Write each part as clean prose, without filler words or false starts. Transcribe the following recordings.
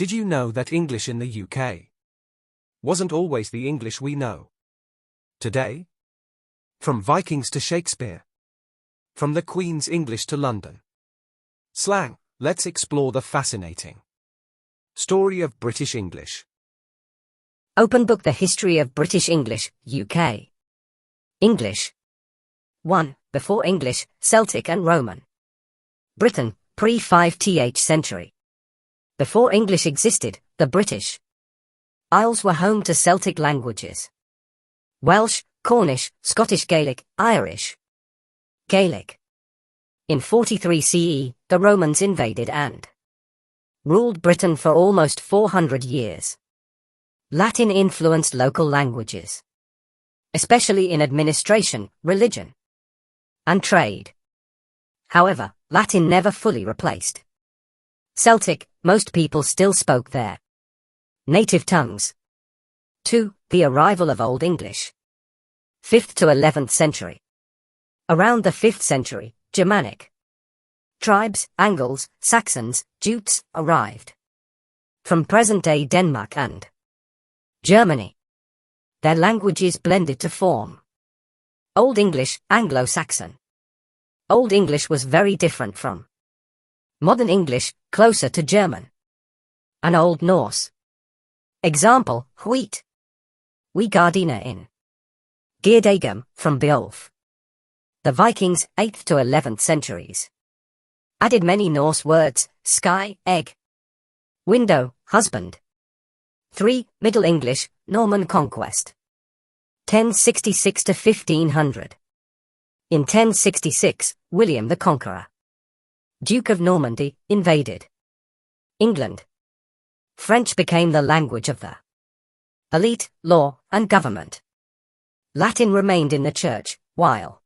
Did you know that English in the UK wasn't always the English we know today? From Vikings to Shakespeare. From the Queen's English to London slang, let's explore the fascinating story of British English. Open book: The History of British English, UK. English. 1. Before English, Celtic and Roman. Britain, pre-5th century. Before English existed, the British Isles were home to Celtic languages: Welsh, Cornish, Scottish Gaelic, Irish Gaelic. In 43 CE, the Romans invaded and ruled Britain for almost 400 years. Latin influenced local languages, especially in administration, religion, and trade. However, Latin never fully replaced Celtic. Most people still spoke their native tongues. 2. The arrival of Old English. 5th to 11th century. Around the 5th century, Germanic tribes, Angles, Saxons, Jutes, arrived from present-day Denmark and Germany. Their languages blended to form Old English, Anglo-Saxon. Old English was very different from modern English, closer to German and Old Norse. Example: wheat. We gardiner in Geerdagum, from Beowulf. The Vikings, 8th to 11th centuries, added many Norse words: sky, egg, window, husband. 3. Middle English, Norman conquest. 1066 to 1500. In 1066, William the Conqueror, Duke of Normandy, invaded England. French became the language of the elite, law, and government. Latin remained in the church, while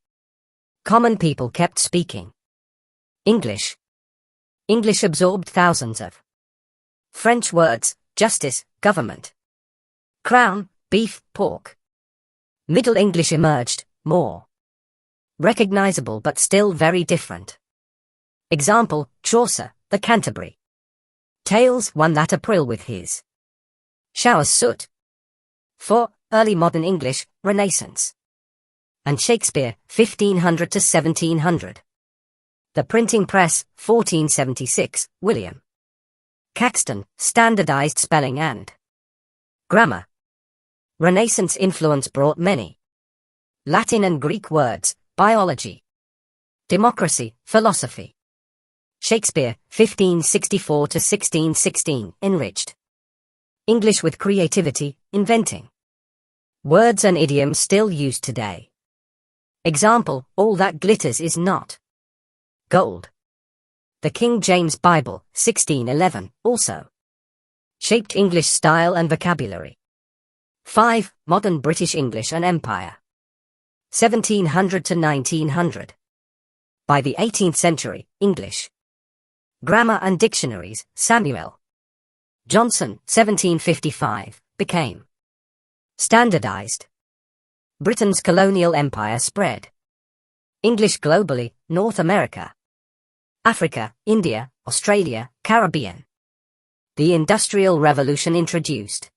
common people kept speaking English. English absorbed thousands of French words: justice, government, crown, beef, pork. Middle English emerged, more recognizable but still very different. Example: Chaucer, the Canterbury Tales, one that April with his showers soot. 4. Early modern English, Renaissance. And Shakespeare, 1500 to 1700. The printing press, 1476, William Caxton, standardized spelling and grammar. Renaissance influence brought many Latin and Greek words: biology, democracy, philosophy. Shakespeare, 1564 to 1616, enriched English with creativity, inventing words and idioms still used today. Example: all that glitters is not gold. The King James Bible, 1611, also shaped English style and vocabulary. 5. Modern British English and Empire. 1700 to 1900. By the 18th century, English grammar and dictionaries, Samuel Johnson, 1755, became standardized. Britain's colonial empire spread English globally: North America, Africa, India, Australia, Caribbean. The Industrial Revolution introduced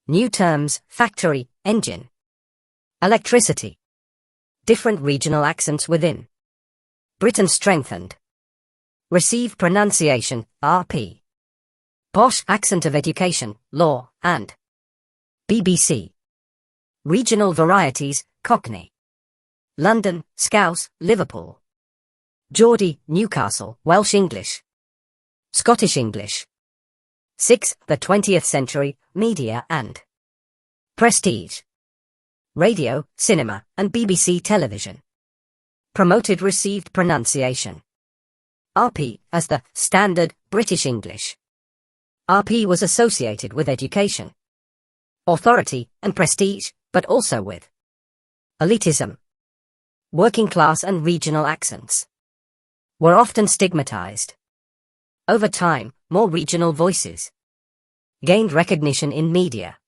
new terms: factory, engine, electricity. Different regional accents within Britain strengthened. Receive pronunciation, RP. Posh accent of education, law, and BBC. Regional varieties: Cockney, London, Scouse, Liverpool, Geordie, Newcastle, Welsh English, Scottish English. 6. The 20th century, media and prestige. Radio, cinema, and BBC television promoted received pronunciation, RP, as the standard British English. RP was associated with education, authority, and prestige, but also with elitism. Working class and regional accents were often stigmatized. Over time, more regional voices gained recognition in media,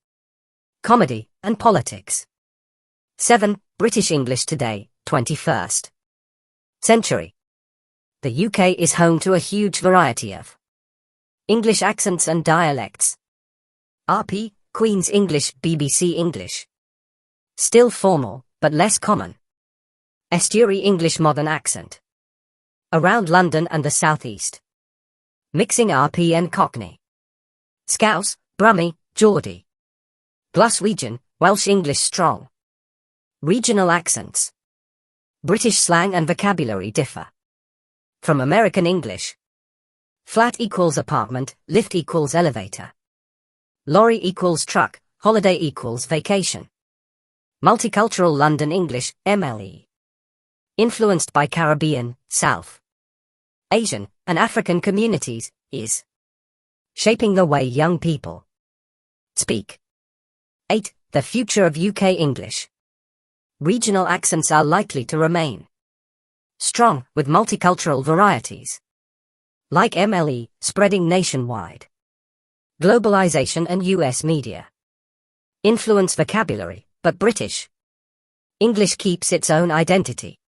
comedy, and politics. 7. British English today, 21st century. The UK is home to a huge variety of English accents and dialects. RP, Queen's English, BBC English. Still formal, but less common. Estuary English modern accent. Around London and the southeast. Mixing RP and Cockney. Scouse, Brummie, Geordie. Glaswegian, Welsh English strong. Regional accents. British slang and vocabulary differ from American English. Flat equals apartment, lift equals elevator. Lorry equals truck, holiday equals vacation. Multicultural London English, MLE. Influenced by Caribbean, South Asian, and African communities, is shaping the way young people speak. 8. The future of UK English. Regional accents are likely to remain strong, with multicultural varieties, like MLE, spreading nationwide. Globalization and US media influence vocabulary, but British English keeps its own identity.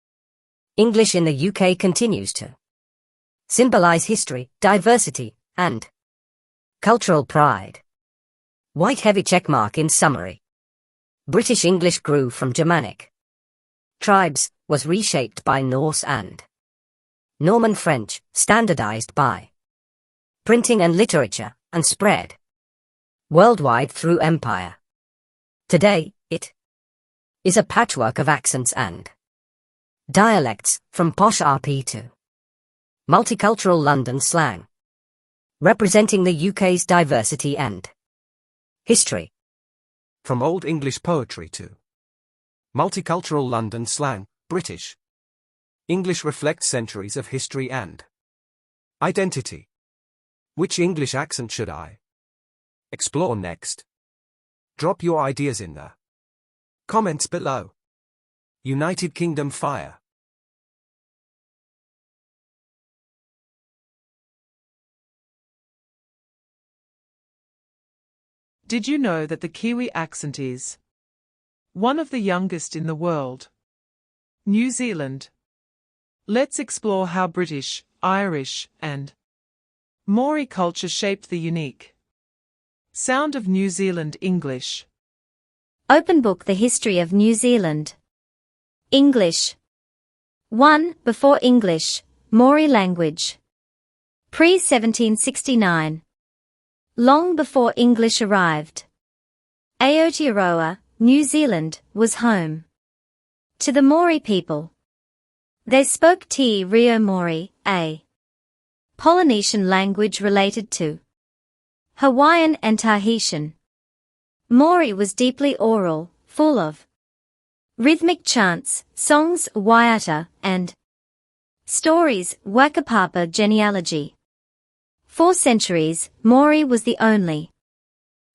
English in the UK continues to symbolize history, diversity, and cultural pride. White heavy checkmark in summary. British English grew from Germanic tribes, was reshaped by Norse and Norman French, standardized by printing and literature, and spread worldwide through empire. Today, it is a patchwork of accents and dialects, from posh RP to multicultural London slang, representing the UK's diversity and history. From Old English poetry to multicultural London slang, British English reflects centuries of history and identity. Which English accent should I explore next? Drop your ideas in the comments below. United Kingdom fire. Did you know that the Kiwi accent is one of the youngest in the world? New Zealand. Let's explore how British, Irish, and Maori culture shaped the unique sound of New Zealand English. Open book The History of New Zealand. English. 1. Before English, Maori language. Pre-1769. Long before English arrived, Aotearoa, New Zealand, was home to the Maori people. They spoke Te Reo Maori, a Polynesian language related to Hawaiian and Tahitian. Maori was deeply oral, full of rhythmic chants, songs, waiata, and stories, Wakapapa genealogy. For centuries, Maori was the only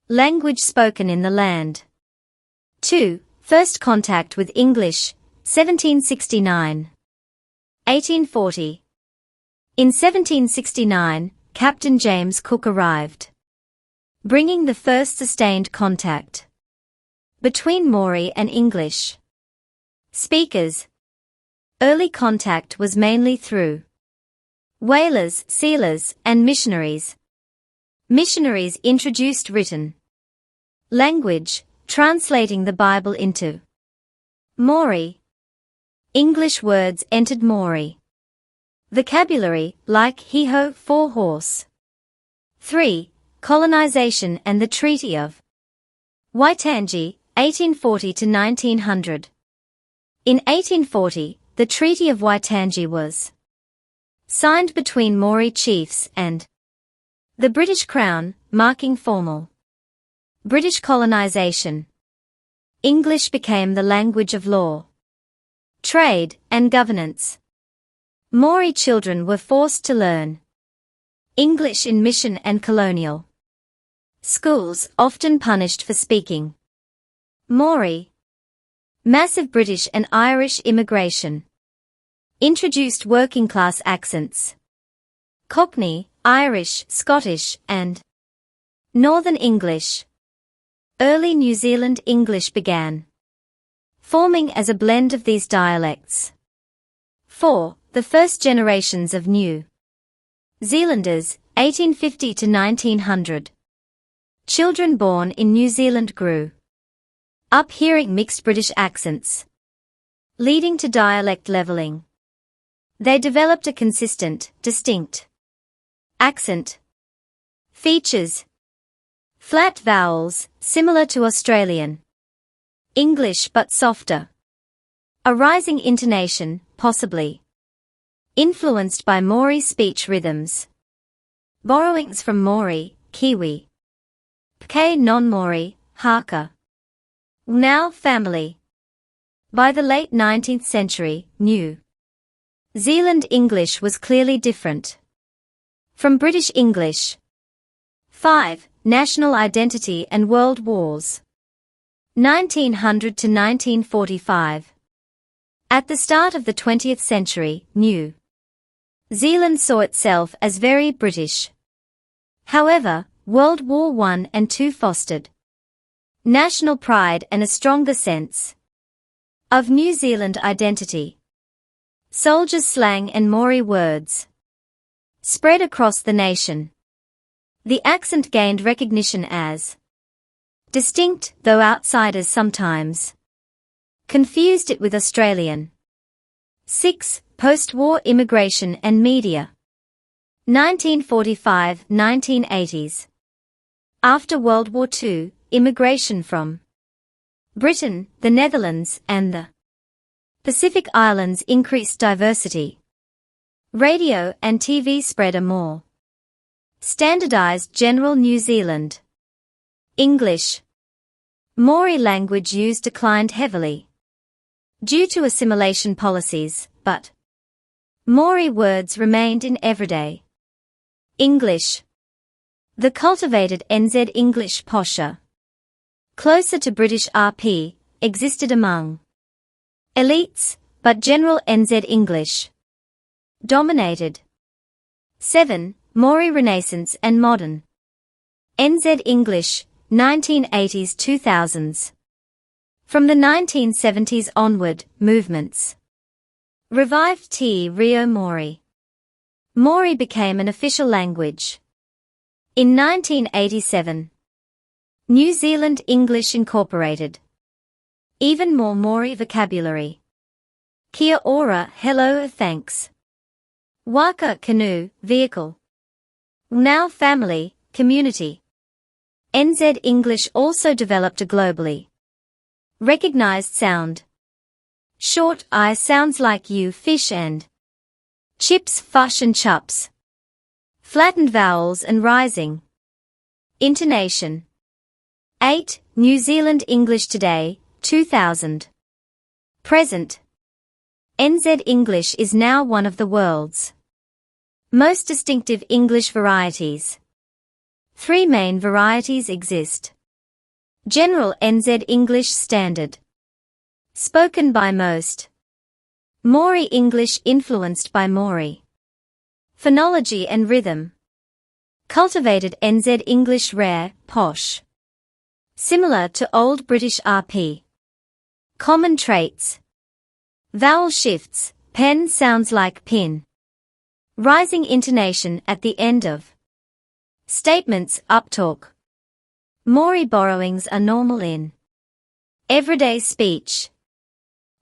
language spoken in the land. 2. First contact with English, 1769. 1840. In 1769, Captain James Cook arrived, bringing the first sustained contact between Maori and English speakers. Early contact was mainly through whalers, sealers, and missionaries. Missionaries introduced written language, translating the Bible into Maori. English words entered Maori vocabulary, like hee-ho, for horse. 3. Colonization and the Treaty of Waitangi, 1840 to 1900. In 1840, the Treaty of Waitangi was signed between Maori chiefs and the British Crown, marking formal British colonization. English became the language of law, trade, and governance. Maori children were forced to learn English in mission and colonial schools, often punished for speaking Maori. Massive British and Irish immigration introduced working-class accents. Cockney, Irish, Scottish, and Northern English. Early New Zealand English began forming as a blend of these dialects. 4. The first generations of New Zealanders, 1850 to 1900. Children born in New Zealand grew up hearing mixed British accents, leading to dialect levelling. They developed a consistent, distinct accent. Features: flat vowels, similar to Australian English but softer. A rising intonation, possibly influenced by Maori speech rhythms. Borrowings from Maori, Kiwi. Pke non-Maori, Haka. Now family. By the late 19th century, New Zealand English was clearly different from British English. 5. National identity and world wars. 1900 to 1945. At the start of the 20th century, New Zealand saw itself as very British. However, World War I and II fostered national pride and a stronger sense of New Zealand identity. Soldiers' slang and Maori words spread across the nation. The accent gained recognition as distinct, though outsiders sometimes confused it with Australian. 6. Post-war immigration and media. 1945-1980s. After World War II, immigration from Britain, the Netherlands, and the Pacific Islands increased diversity. Radio and TV spread a more standardized general New Zealand English. Maori language use declined heavily due to assimilation policies, but Maori words remained in everyday English. The cultivated NZ English posher, closer to British RP, existed among elites, but general NZ English dominated. 7. Maori Renaissance and modern NZ English, 1980s-2000s. From the 1970s onward, movements revived Te Reo Maori. Maori became an official language. In 1987, New Zealand English incorporated even more Maori vocabulary. Kia ora, hello, thanks. Waka canoe, vehicle. Now family, community. NZ English also developed a globally recognized sound. Short I sounds like you, fish and chips, fush and chups. Flattened vowels and rising intonation. 8. New Zealand English today, 2000. Present. NZ English is now one of the world's most distinctive English varieties. 3 main varieties exist. General NZ English Standard, spoken by most. Maori English influenced by Maori phonology and rhythm. Cultivated NZ English Rare, posh, similar to Old British RP. Common traits: vowel shifts, pen sounds like pin. Rising intonation at the end of statements, uptalk. Maori borrowings are normal in everyday speech.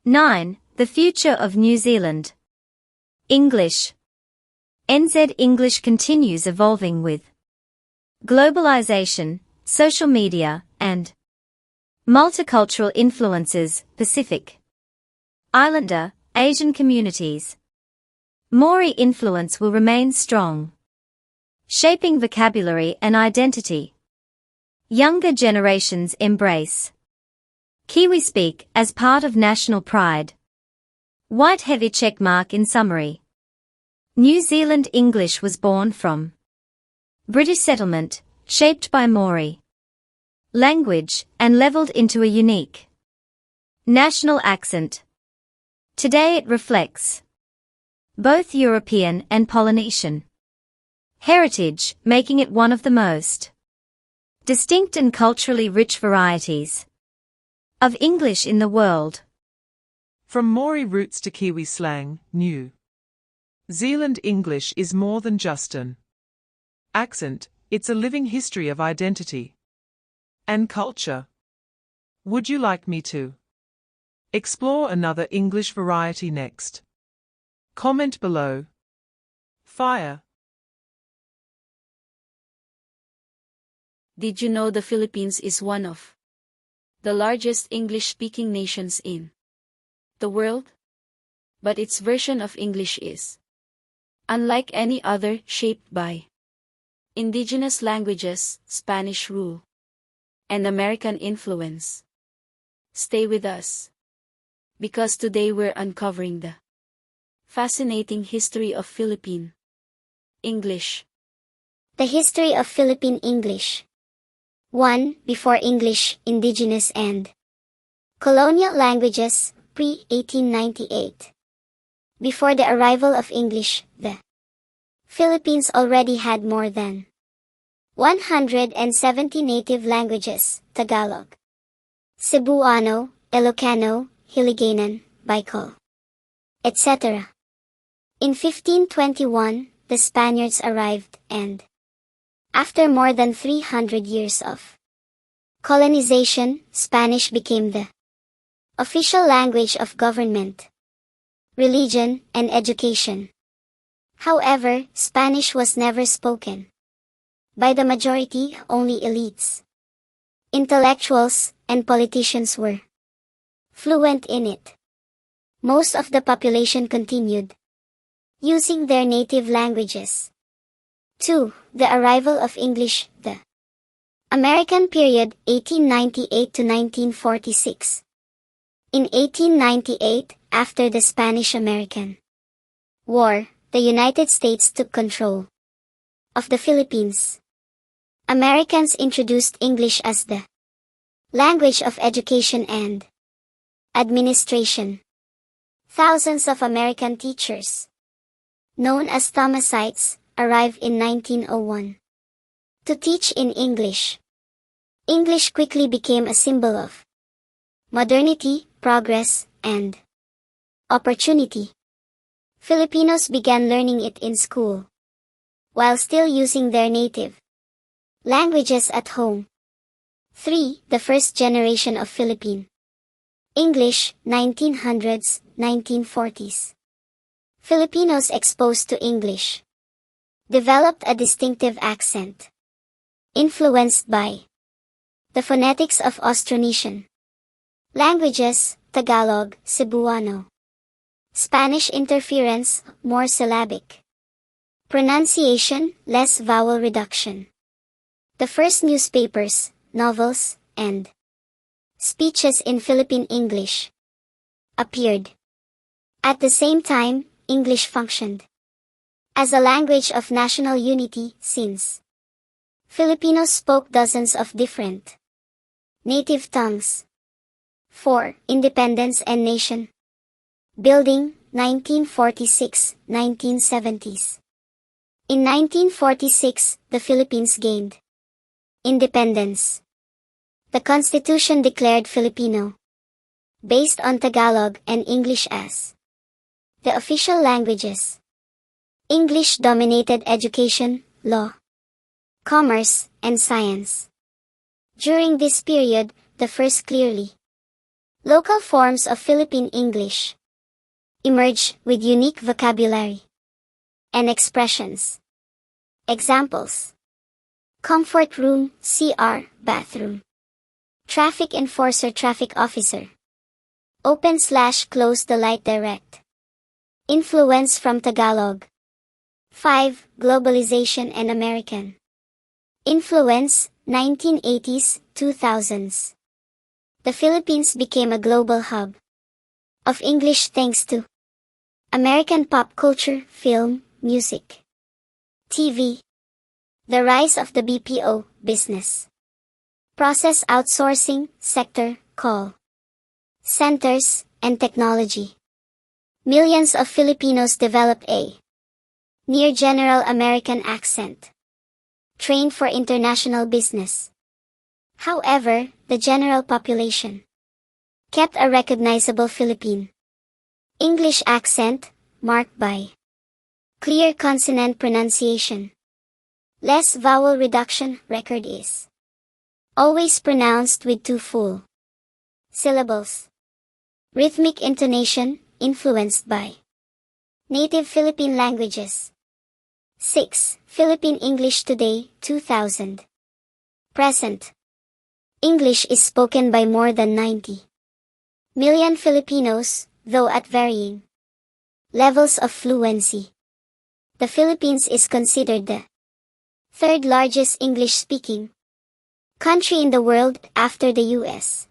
9. The future of New Zealand English. NZ English continues evolving with globalization, social media, and multicultural influences. Pacific Islander, Asian communities. Maori influence will remain strong, shaping vocabulary and identity. Younger generations embrace Kiwi speak as part of national pride. White heavy checkmark in summary. New Zealand English was born from British settlement, shaped by Maori language, and leveled into a unique national accent. Today it reflects both European and Polynesian heritage, making it one of the most distinct and culturally rich varieties of English in the world. From Maori roots to Kiwi slang, New Zealand English is more than just an Accent, it's a living history of identity and culture. Would you like me to explore another English variety next? Comment below. Fire. Did you know the Philippines is one of the largest English-speaking nations in the world? But its version of English is unlike any other, shaped by indigenous languages, Spanish rule, and American influence. Stay with us, because today we're uncovering the fascinating history of Philippine English. The history of Philippine English. 1. Before English, indigenous and colonial languages, pre-1898. Before the arrival of English, the Philippines already had more than 170 native languages: Tagalog, Cebuano, Ilocano, Hiligaynon, Bicol, etc. In 1521, the Spaniards arrived and, after more than 300 years of colonization, Spanish became the official language of government, religion, and education. However, Spanish was never spoken by the majority. Only elites, intellectuals, and politicians were fluent in it. Most of the population continued using their native languages. 2. The arrival of English, the American period, 1898 to 1946. In 1898, after the Spanish-American War, the United States took control of the Philippines. Americans introduced English as the language of education and administration. Thousands of American teachers, known as Thomasites, arrived in 1901 to teach in English. English quickly became a symbol of modernity, progress, and opportunity. Filipinos began learning it in school, while still using their native languages at home. 3. The first generation of Philippine English, 1900s, 1940s. Filipinos exposed to English developed a distinctive accent, influenced by the phonetics of Austronesian languages, Tagalog, Cebuano. Spanish interference, more syllabic pronunciation, less vowel reduction. The first newspapers, novels, and speeches in Philippine English appeared. At the same time, English functioned as a language of national unity, since Filipinos spoke dozens of different native tongues. 4. Independence and nation building, 1946-1970s. In 1946, the Philippines gained independence. The Constitution declared Filipino, based on Tagalog and English, as the official languages. English dominated education, law, commerce, and science. During this period, the first clearly local forms of Philippine English emerged, with unique vocabulary and expressions. Examples: comfort room, CR, bathroom; traffic enforcer, traffic officer; open/close the light, direct. Influence from Tagalog. 5. Globalization and American influence, 1980s, 2000s. The Philippines became a global hub of English thanks to American pop culture, film, music, TV. The rise of the BPO business, process outsourcing sector, call centers, and technology. Millions of Filipinos developed a near general American accent, trained for international business. However, the general population kept a recognizable Philippine English accent, marked by clear consonant pronunciation, Less vowel reduction. Record is always pronounced with 2 full syllables. Rhythmic intonation, influenced by native Philippine languages. 6. Philippine English today, 2000. Present. English is spoken by more than 90 million Filipinos, though at varying levels of fluency. The Philippines is considered the third largest English-speaking country in the world after the US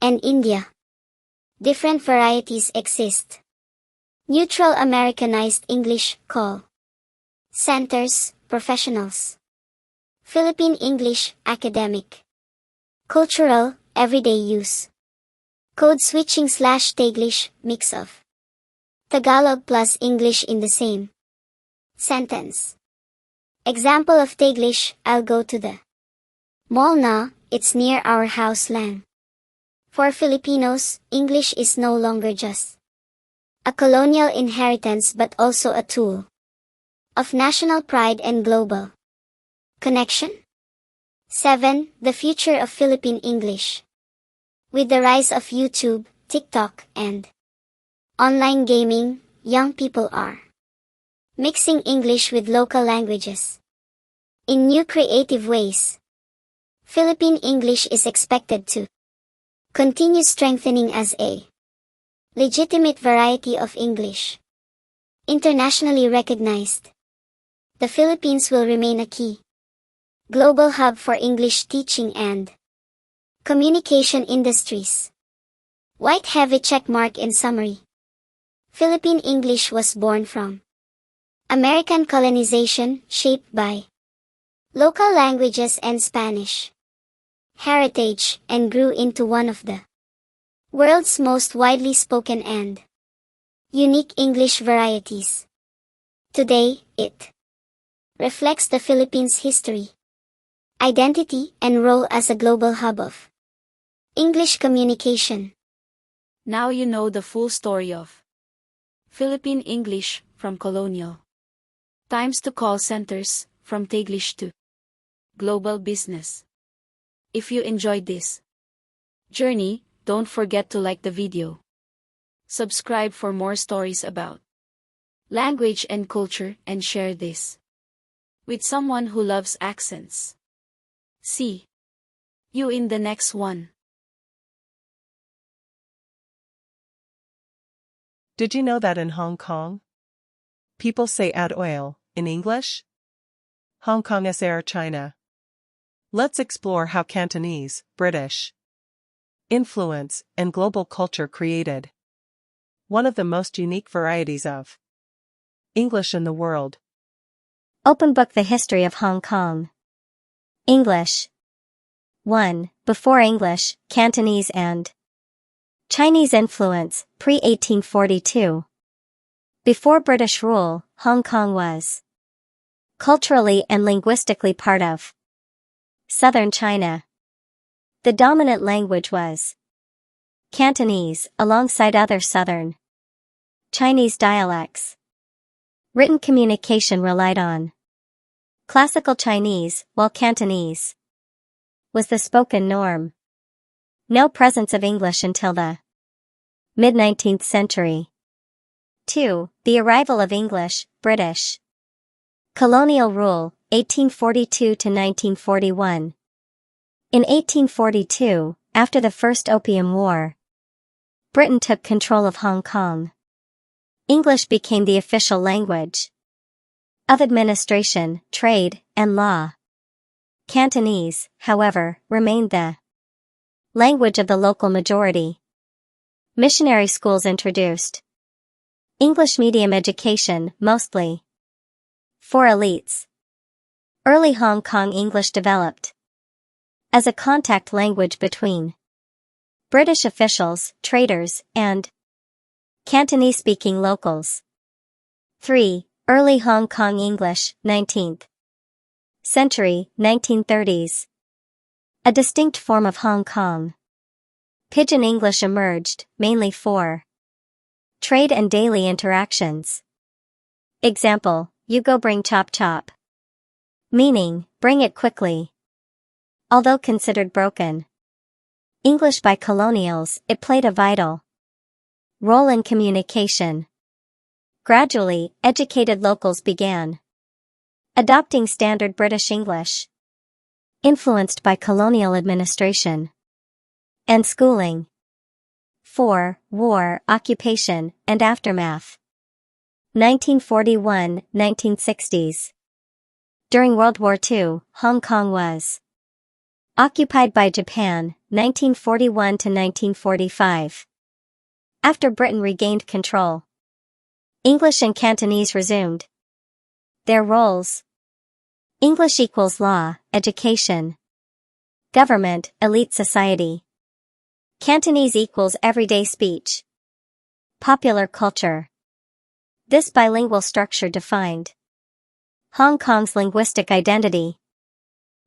and India. Different varieties exist. Neutral Americanized English, call centers, professionals. Philippine English, academic, cultural, everyday use. Code switching / Taglish, mix of Tagalog plus English in the same sentence. Example of Taglish, I'll go to the mall na, it's near our house slang. For Filipinos, English is no longer just a colonial inheritance but also a tool of national pride and global connection. 7. The future of Philippine English. With the rise of YouTube, TikTok, and online gaming, young people are mixing English with local languages in new creative ways. Philippine English is expected to continue strengthening as a legitimate variety of English, internationally recognized. The Philippines will remain a key global hub for English teaching and communication industries. White heavy check mark in summary. Philippine English was born from American colonization, shaped by local languages and Spanish heritage, and grew into one of the world's most widely spoken and unique English varieties. Today, it reflects the Philippines' history, identity, and role as a global hub of English communication. Now you know the full story of Philippine English, from colonial times to call centers, from Taglish to global business. If you enjoyed this journey, don't forget to like the video. Subscribe for more stories about language and culture, and share this with someone who loves accents. See you in the next one. Did you know that in Hong Kong, people say add oil in English? Hong Kong is Air China. Let's explore how Cantonese, British influence, and global culture created one of the most unique varieties of English in the world. Open book. The history of Hong Kong. English. 1. Before English, Cantonese and Chinese influence, pre-1842. Before British rule, Hong Kong was culturally and linguistically part of southern China. The dominant language was Cantonese, alongside other southern Chinese dialects. Written communication relied on Classical Chinese, while Cantonese was the spoken norm. No presence of English until the mid-19th century. 2. The arrival of English, British colonial rule, 1842 to 1941. In 1842, after the First Opium War, Britain took control of Hong Kong. English became the official language of administration, trade, and law. Cantonese, however, remained the language of the local majority. Missionary schools introduced English medium education, mostly for elites. Early Hong Kong English developed as a contact language between British officials, traders, and Cantonese-speaking locals. 3. Early Hong Kong English, 19th century, 1930s. A distinct form of Hong Kong Pidgin English emerged, mainly for trade and daily interactions. Example, you go bring chop chop. Meaning, bring it quickly. Although considered broken. English by colonials, it played a vital role in communication. Gradually, educated locals began adopting standard British English, influenced by colonial administration and schooling. 4. War, occupation, and aftermath. 1941-1960s. During World War II, Hong Kong was occupied by Japan, 1941 to 1945. After Britain regained control, English and Cantonese resumed their roles. English equals law, education, government, elite society. Cantonese equals everyday speech, popular culture. This bilingual structure defined Hong Kong's linguistic identity.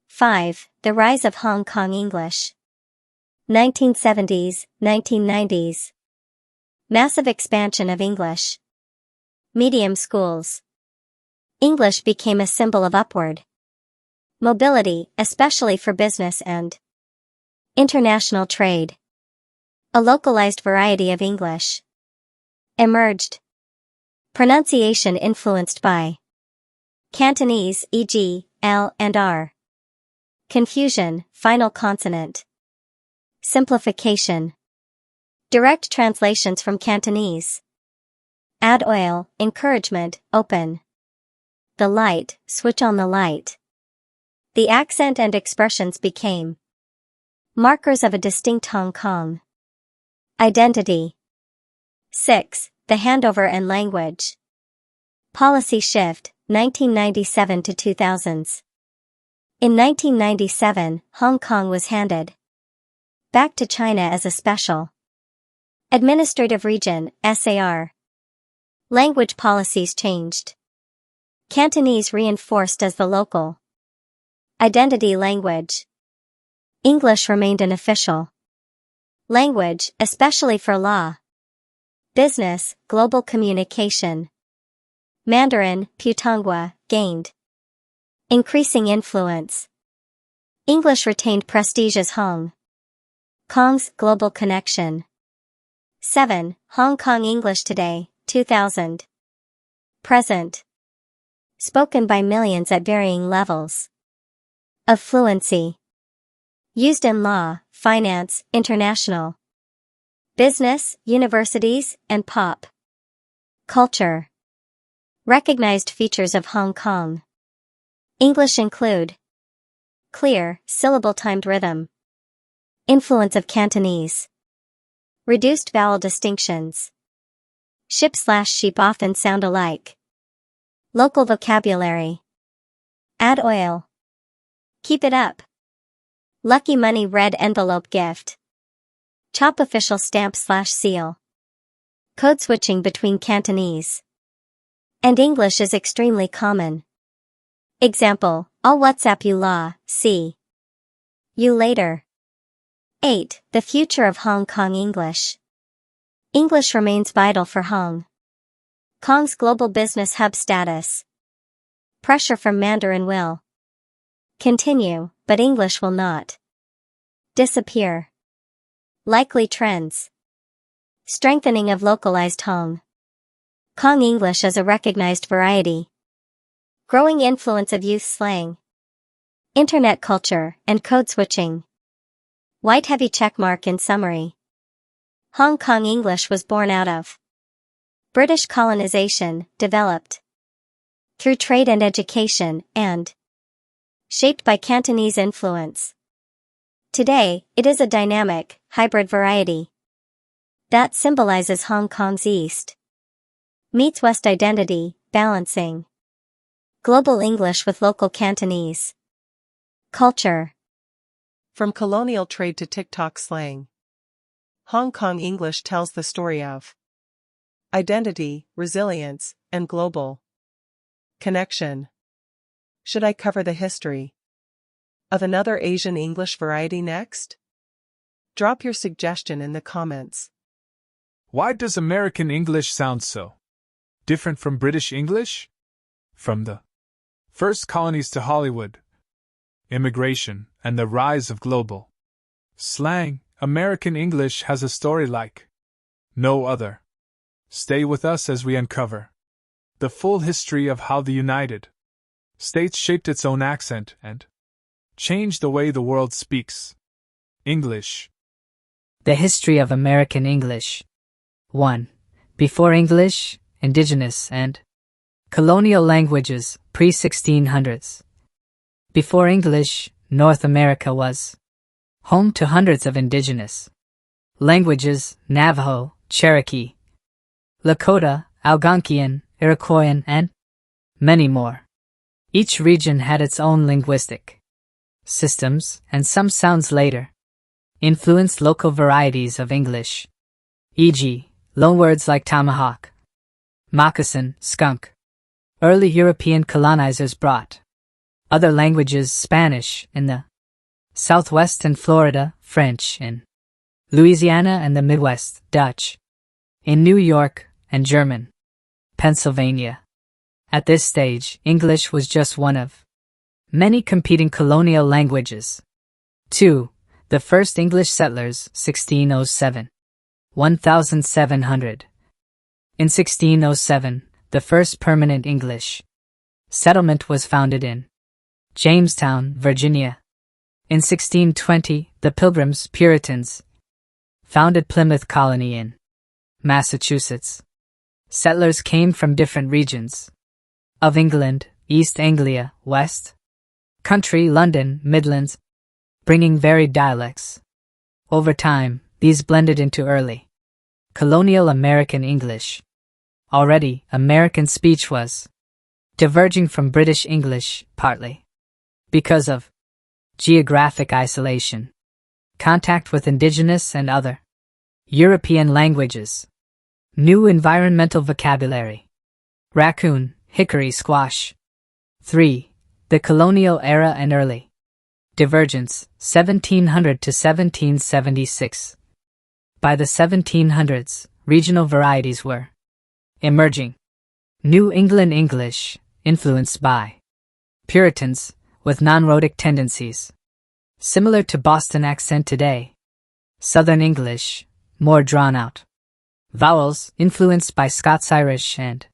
5. The rise of Hong Kong English. 1970s, 1990s. Massive expansion of English medium schools. English became a symbol of upward mobility, especially for business and international trade. A localized variety of English emerged. Pronunciation influenced by Cantonese, e.g., L and R. Confusion, final consonant. Simplification. Direct translations from Cantonese. Add oil, encouragement, open the light, switch on the light. The accent and expressions became markers of a distinct Hong Kong identity. 6. The handover and language policy shift, 1997 to 2000s. In 1997, Hong Kong was handed back to China as a special administrative region, SAR. Language policies changed. Cantonese reinforced as the local identity language. English remained an official language, especially for law, business, global communication. Mandarin, Putonghua, gained increasing influence. English retained prestige as Hong Kong's global connection. 7. Hong Kong English today, 2000. Present. Spoken by millions at varying levels of fluency. Used in law, finance, international business, universities, and pop culture. Recognized features of Hong Kong English include clear, syllable-timed rhythm. Influence of Cantonese. Reduced vowel distinctions. Ship/sheep often sound alike. Local vocabulary. Add oil. Keep it up. Lucky money red envelope gift. Chop official stamp/seal. Code switching between Cantonese and English is extremely common. Example, I'll WhatsApp you la, see you later. 8. The future of Hong Kong English. English remains vital for Hong Kong's global business hub status. Pressure from Mandarin will continue, but English will not disappear. Likely trends. Strengthening of localized Hong Kong English as a recognized variety. Growing influence of youth slang. Internet culture and code switching. White heavy checkmark in summary. Hong Kong English was born out of British colonization, developed through trade and education, and shaped by Cantonese influence. Today, it is a dynamic, hybrid variety that symbolizes Hong Kong's East meets West identity, balancing global English with local Cantonese culture. From colonial trade to TikTok slang, Hong Kong English tells the story of identity, resilience, and global connection. Should I cover the history of another Asian English variety next? Drop your suggestion in the comments. Why does American English sound so different from British English? From the First colonies to Hollywood. Immigration and the rise of global slang. American English has a story like no other. Stay with us as we uncover the full history of how the United States shaped its own accent and changed the way the world speaks English. The history of American English. 1. Before English, indigenous and colonial languages, pre-1600s. Before English, North America was home to hundreds of indigenous languages: Navajo, Cherokee, Lakota, Algonquian, Iroquoian, and many more. Each region had its own linguistic systems, and some sounds later influenced local varieties of English, e.g., loanwords like tomahawk, moccasin, skunk. Early European colonizers brought other languages: Spanish in the Southwest and Florida, French in Louisiana and the Midwest, Dutch in New York, and German, Pennsylvania. At this stage, English was just one of many competing colonial languages. 2. The first English settlers, 1607. 1700. In 1607, the first permanent English settlement was founded in Jamestown, Virginia. In 1620, the Pilgrims, Puritans, founded Plymouth Colony in Massachusetts. Settlers came from different regions of England: East Anglia, West Country, London, Midlands, bringing varied dialects. Over time, these blended into early colonial American English. Already, American speech was diverging from British English, partly because of geographic isolation, contact with indigenous and other European languages, new environmental vocabulary, raccoon, hickory, squash. 3. The colonial era and early divergence, 1700 to 1776. By the 1700s, regional varieties were emerging. New England English, influenced by Puritans, with non-rhotic tendencies, similar to Boston accent today. Southern English, more drawn out. Vowels, influenced by Scots-Irish and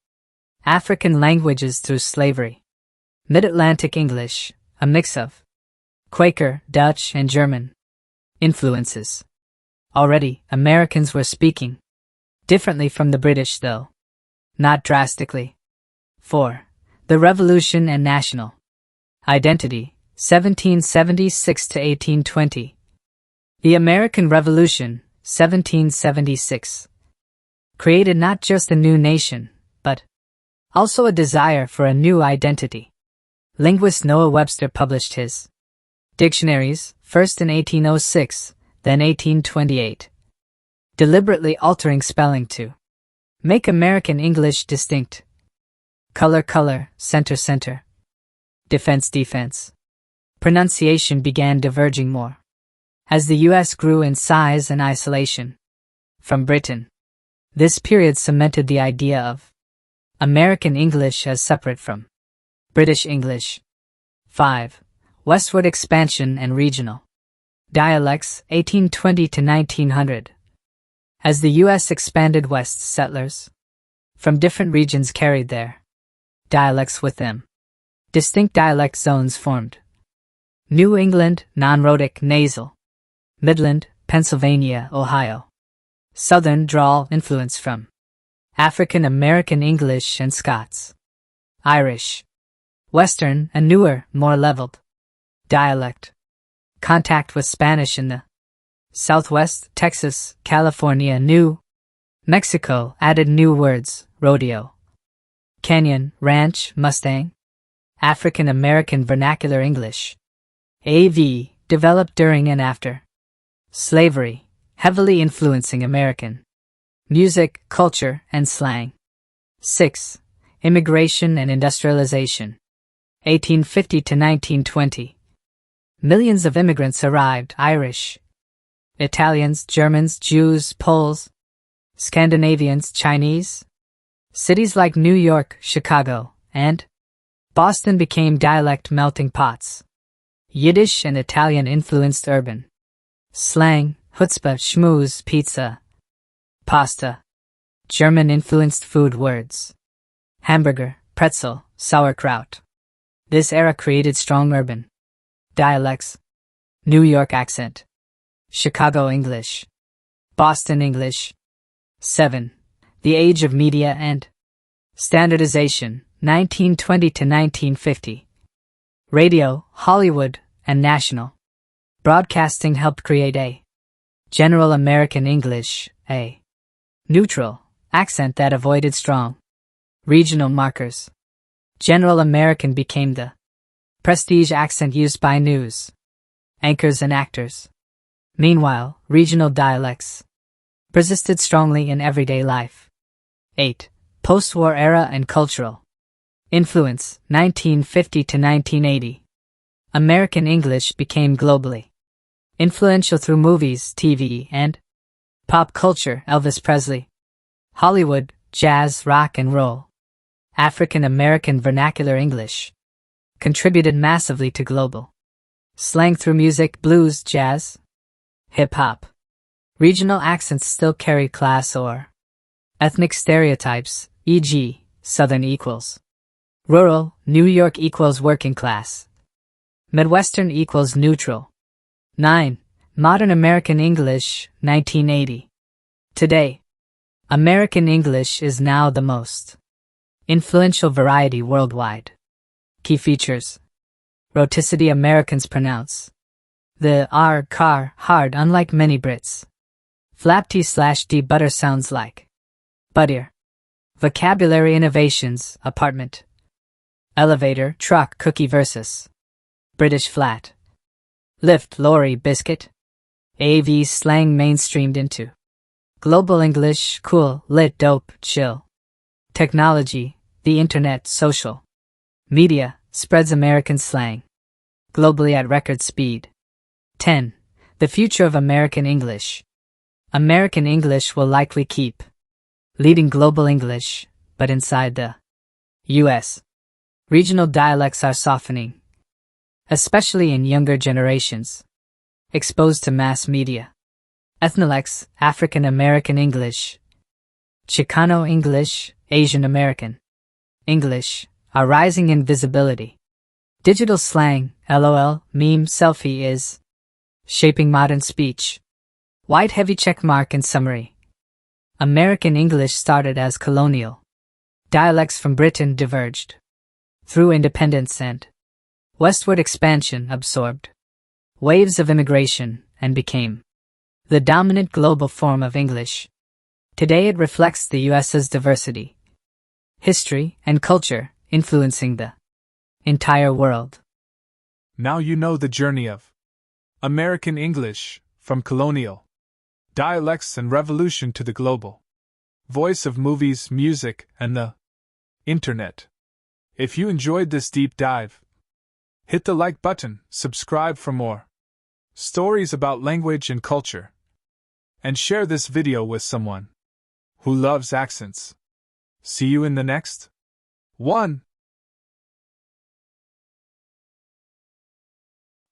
African languages through slavery. Mid-Atlantic English, a mix of Quaker, Dutch, and German influences. Already, Americans were speaking differently from the British, though not drastically. 4. The Revolution and national identity, 1776 to 1820. The American Revolution, 1776, created not just a new nation, but also a desire for a new identity. Linguist Noah Webster published his dictionaries, first in 1806, then 1828, deliberately altering spelling to make American English distinct. Color, color, center, center. Defense, defense. Pronunciation began diverging more as the U.S. grew in size and isolation from Britain. This period cemented the idea of American English as separate from British English. 5. Westward expansion and regional dialects, 1820 to 1900. As the U.S. expanded west, settlers from different regions carried their dialects with them. Distinct dialect zones formed. New England, non-rhotic, nasal. Midland, Pennsylvania, Ohio. Southern drawl, influence from African American English and Scots. Irish. Western, a newer, more leveled dialect. Contact with Spanish in the Southwest, Texas, California. New Mexico added new words: rodeo, canyon, ranch, Mustang. African American Vernacular English, AV, developed during and after slavery, heavily influencing American music, culture, and slang. 6. Immigration and industrialization, 1850 to 1920. Millions of immigrants arrived: Irish, Italians, Germans, Jews, Poles, Scandinavians, Chinese. Cities like New York, Chicago, and Boston became dialect melting pots. Yiddish and Italian influenced urban slang, chutzpah, schmooze, pizza, pasta. German influenced food words. Hamburger, pretzel, sauerkraut. This era created strong urban dialects. New York accent. Chicago English. Boston English. 7. The age of media and standardization, 1920 to 1950. Radio, Hollywood, and national broadcasting helped create a general American English, a neutral accent that avoided strong regional markers. General American became the prestige accent used by news anchors and actors. Meanwhile, regional dialects persisted strongly in everyday life. 8. Post-war era and cultural influence, 1950 to 1980. American English became globally influential through movies, TV, and pop culture. Elvis Presley, Hollywood, jazz, rock and roll. African American vernacular English contributed massively to global slang through music, blues, jazz, hip-hop. Regional accents still carry class or ethnic stereotypes, e.g., Southern equals rural, New York equals working class, Midwestern equals neutral. 9. Modern American English, 1980. Today, American English is now the most influential variety worldwide. Key features. Rhoticity. Americans pronounce the R, car, hard unlike many Brits. Flap T/D butter sounds like buttier. Vocabulary innovations. Apartment, elevator, truck, cookie versus British flat. Lift, lorry, biscuit. AV slang mainstreamed into global English, cool, lit, dope, chill. Technology, the internet, social media, spreads American slang globally at record speed. 10. The future of American English. American English will likely keep leading global English, but inside the U.S., regional dialects are softening, especially in younger generations exposed to mass media. Ethnolex, African American English, Chicano English, Asian American English, are rising in visibility. Digital slang, LOL, meme, selfie is shaping modern speech. White heavy checkmark in summary. American English started as colonial dialects from Britain diverged through independence and westward expansion, absorbed waves of immigration, and became the dominant global form of English. Today it reflects the U.S.'s diversity, history, and culture, influencing the entire world. Now you know the journey of American English, from colonial dialects and revolution to the global voice of movies, music, and the internet. If you enjoyed this deep dive, hit the like button, subscribe for more stories about language and culture, and share this video with someone who loves accents. See you in the next one.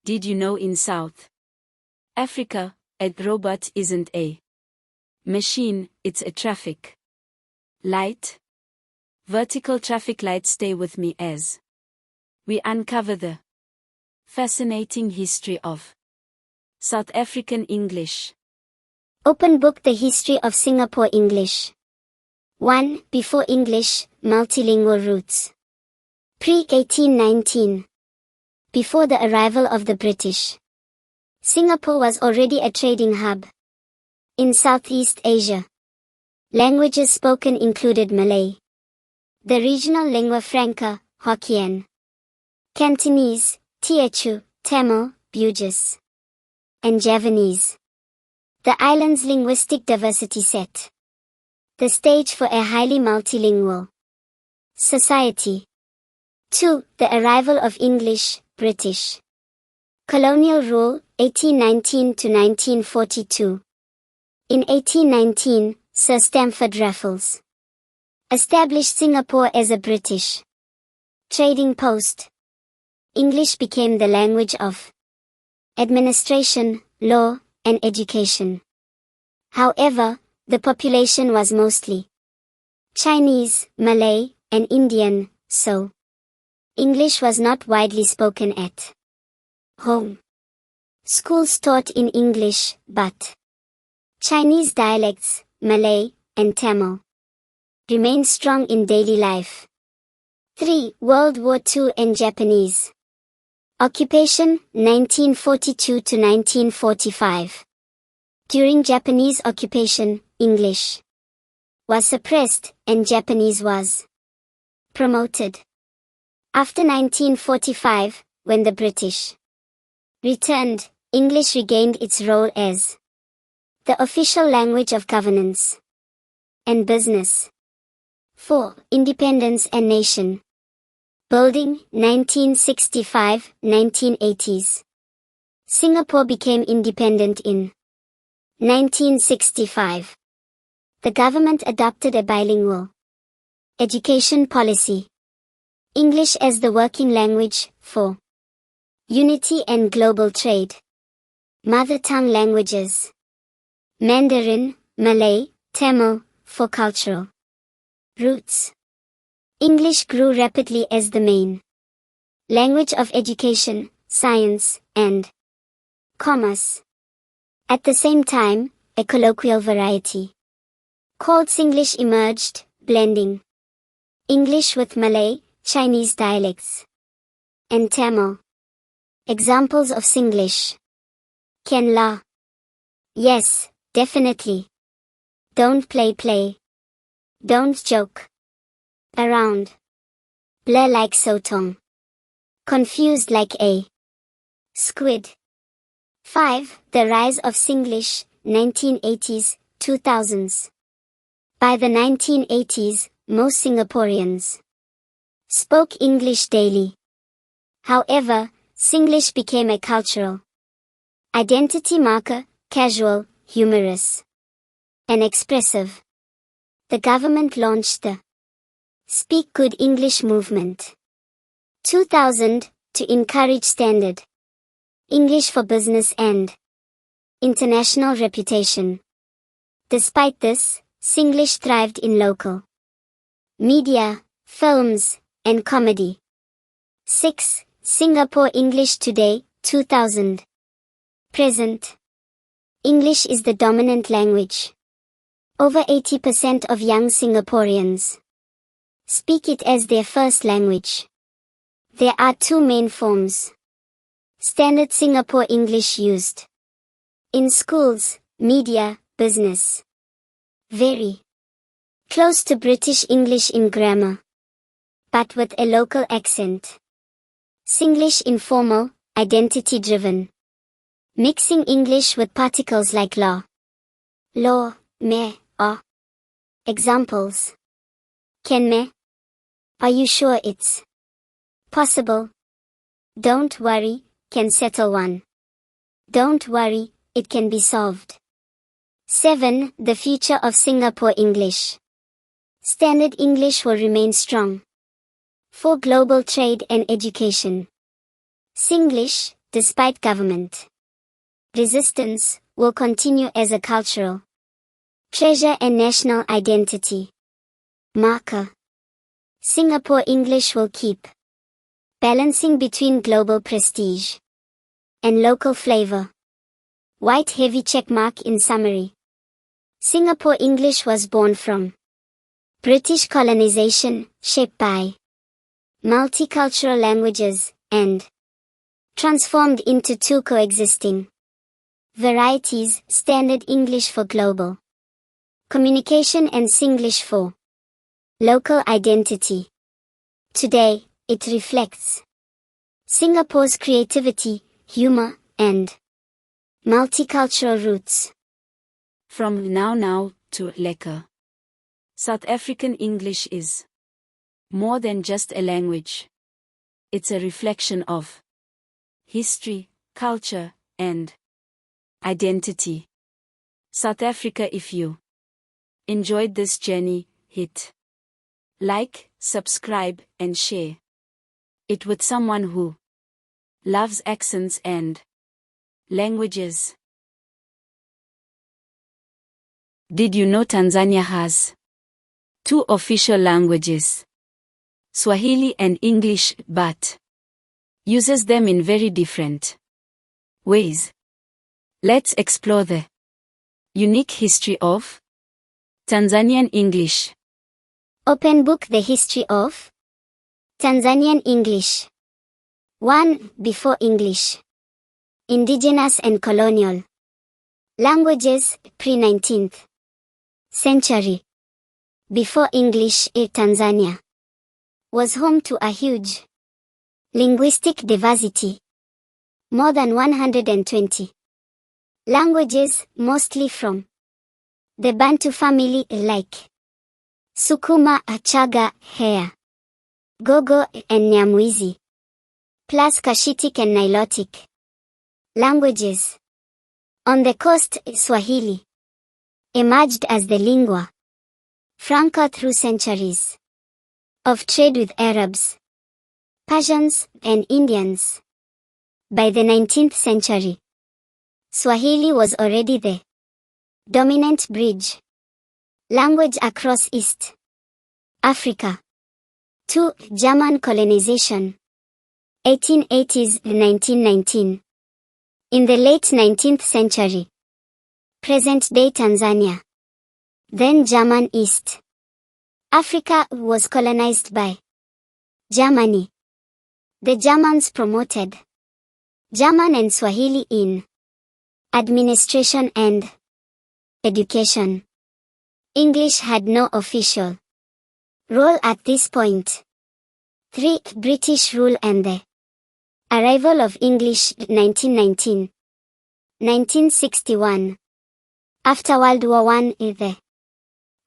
Did you know in South Africa, a robot isn't a machine, it's a traffic light? Vertical traffic lights. Stay with me as we uncover the fascinating history of South African English. Open book. The history of Singapore English. 1. Before English, multilingual roots. Pre-1819. Before the arrival of the British, Singapore was already a trading hub in Southeast Asia. Languages spoken included Malay, the regional lingua franca, Hokkien, Cantonese, Teochew, Tamil, Bugis, and Javanese. The island's linguistic diversity set the stage for a highly multilingual society. 2. The arrival of English, British colonial rule, 1819 to 1942. In 1819, Sir Stamford Raffles established Singapore as a British Trading post. English became the language of administration, law, and education. However, the population was mostly Chinese, Malay, and Indian, so English was not widely spoken at home. Schools taught in English, but Chinese dialects, Malay, and Tamil remained strong in daily life. 3. World War II and Japanese. Occupation, 1942 to 1945. During Japanese occupation, English was suppressed, and Japanese was promoted. After 1945, when the British returned, English regained its role as the official language of governance and business. 4. Independence and nation building, 1965-1980s. Singapore became independent in 1965. The government adopted a bilingual education policy. English as the working language for unity and global trade. Mother tongue languages. Mandarin, Malay, Tamil, for cultural roots. English grew rapidly as the main language of education, science, and commerce. At the same time, a colloquial variety called Singlish emerged, blending English with Malay, Chinese dialects, and Tamil. Examples of Singlish. Can la? Yes, definitely. Don't play. Don't joke around. Blur like sotong. Confused like a squid. 5. The rise of Singlish, 1980s, 2000s. By the 1980s, most Singaporeans spoke English daily. However, Singlish became a cultural identity marker, casual, humorous, and expressive. The government launched the Speak Good English movement 2000 to encourage standard English for business and international reputation. Despite this, Singlish thrived in local media, films, and comedy. 6. Singapore English today, 2000. Present. English is the dominant language. Over 80% of young Singaporeans speak it as their first language. There are two main forms. Standard Singapore English used in schools, media, business. Very close to British English in grammar, but with a local accent. Singlish informal, identity-driven. Mixing English with particles like law, me, or. Examples. Can me? Are you sure it's possible? Don't worry, can settle one. Don't worry, it can be solved. 7. The future of Singapore English. Standard English will remain strong for global trade and education. Singlish, despite government resistance, will continue as a cultural treasure and national identity marker. Singapore English will keep balancing between global prestige and local flavor. White heavy checkmark in summary. Singapore English was born from British colonization, shaped by multicultural languages, and transformed into two coexisting varieties, Standard English for global communication and Singlish for local identity. Today, it reflects Singapore's creativity, humor, and multicultural roots. From now to lekker. South African English is more than just a language. It's a reflection of history, culture, and identity. South Africa, if you enjoyed this journey, hit like, subscribe, and share. it with someone who loves accents and languages. Did you know Tanzania has two official languages, Swahili and English, but uses them in very different ways? Let's explore the unique history of Tanzanian English. Open book: The history of Tanzanian English. 1. Before English. Indigenous and colonial languages, pre-19th century. Before English, Tanzania was home to a huge linguistic diversity. More than 120 languages, mostly from the Bantu family like Sukuma, Achaga, Hea, Gogo, and Nyamwezi, plus Kashitic and Nilotic languages. On the coast, Swahili emerged as the lingua franca through centuries of trade with Arabs, Persians, and Indians. By the 19th century, Swahili was already the dominant bridge language across East Africa. 2. German colonization. 1880s-1919. In the late 19th century, present-day Tanzania, then German East Africa, was colonized by Germany. The Germans promoted German and Swahili in administration and education. English had no official role at this point. 3. British rule and the arrival of English. 1919. 1961. After World War I, the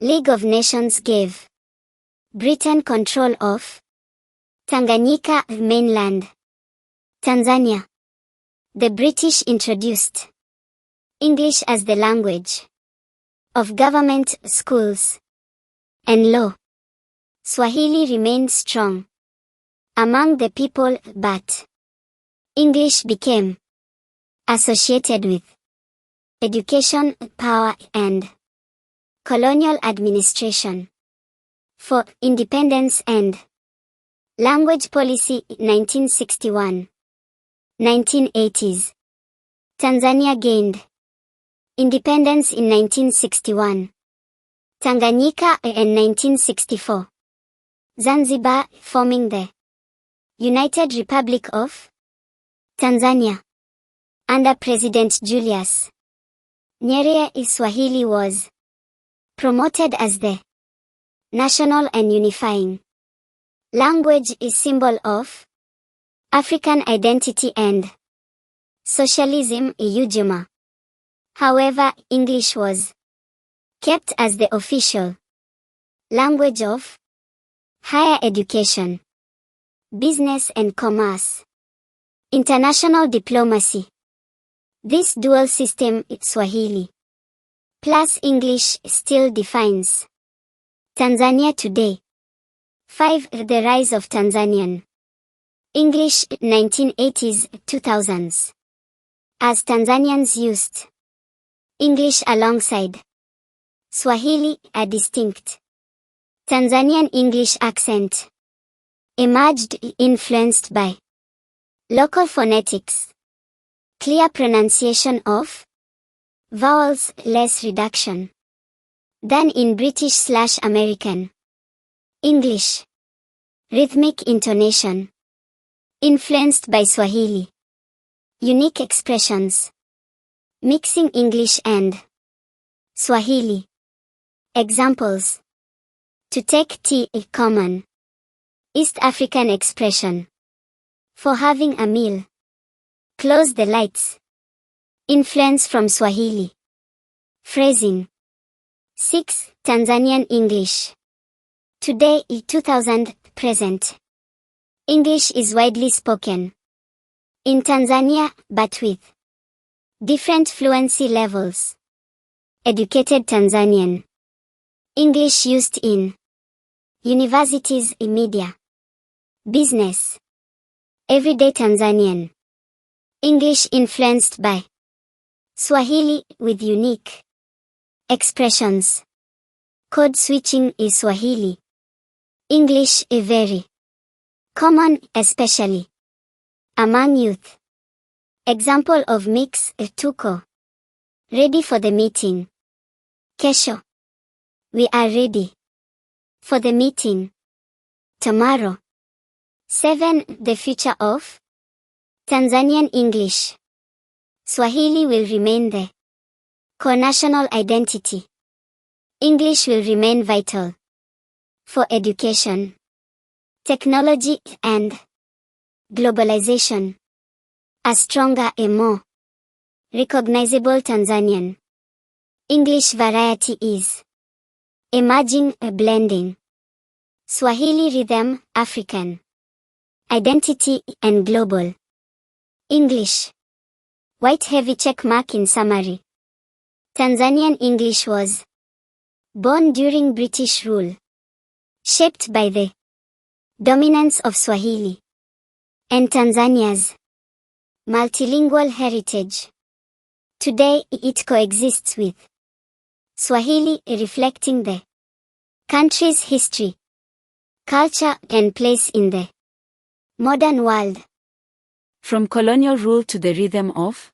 League of Nations gave Britain control of Tanganyika, mainland Tanzania. The British introduced English as the language of government, schools, and law. Swahili remained strong among the people, but English became associated with education, power, and colonial administration. 4. Independence and language policy. 1961. 1980s. Tanzania gained independence in 1961. Tanganyika in 1964. Zanzibar, forming the United Republic of Tanzania. Under President Julius Nyerere, Swahili was promoted as the national and unifying language, is symbol of African identity and socialism, Ujima. However, English was kept as the official language of higher education, business and commerce, international diplomacy. This dual system, Swahili plus English, still defines Tanzania today. 5. The rise of Tanzanian English. 1980s-2000s. As Tanzanians used English alongside Swahili, a distinct Tanzanian English accent emerged, influenced by local phonetics, clear pronunciation of vowels, less reduction than in British/American English, rhythmic intonation influenced by Swahili, unique expressions mixing English and Swahili. Examples: to take tea, a common East African expression for having a meal. Close the lights. Influence from Swahili. Phrasing. 6. Tanzanian English. Today, 2000, present. English is widely spoken in Tanzania, but with different fluency levels. Educated Tanzanian English used in universities, media, business, Everyday Tanzanian. English influenced by Swahili with unique expressions. Code switching is Swahili. English is very common, especially among youth. Example of mix tuko. Ready for the meeting. Kesho. We are ready for the meeting. Tomorrow. 7. The future of Tanzanian English. Swahili will remain the core national identity. English will remain vital for education, technology, and globalization. A stronger and more recognizable Tanzanian English variety is emerging, blending Swahili rhythm, African identity, and global English. White heavy check mark in summary. Tanzanian English was born during British rule, shaped by the dominance of Swahili and Tanzania's multilingual heritage. Today, it coexists with Swahili, reflecting the country's history, culture, and place in the modern world. From colonial rule to the rhythm of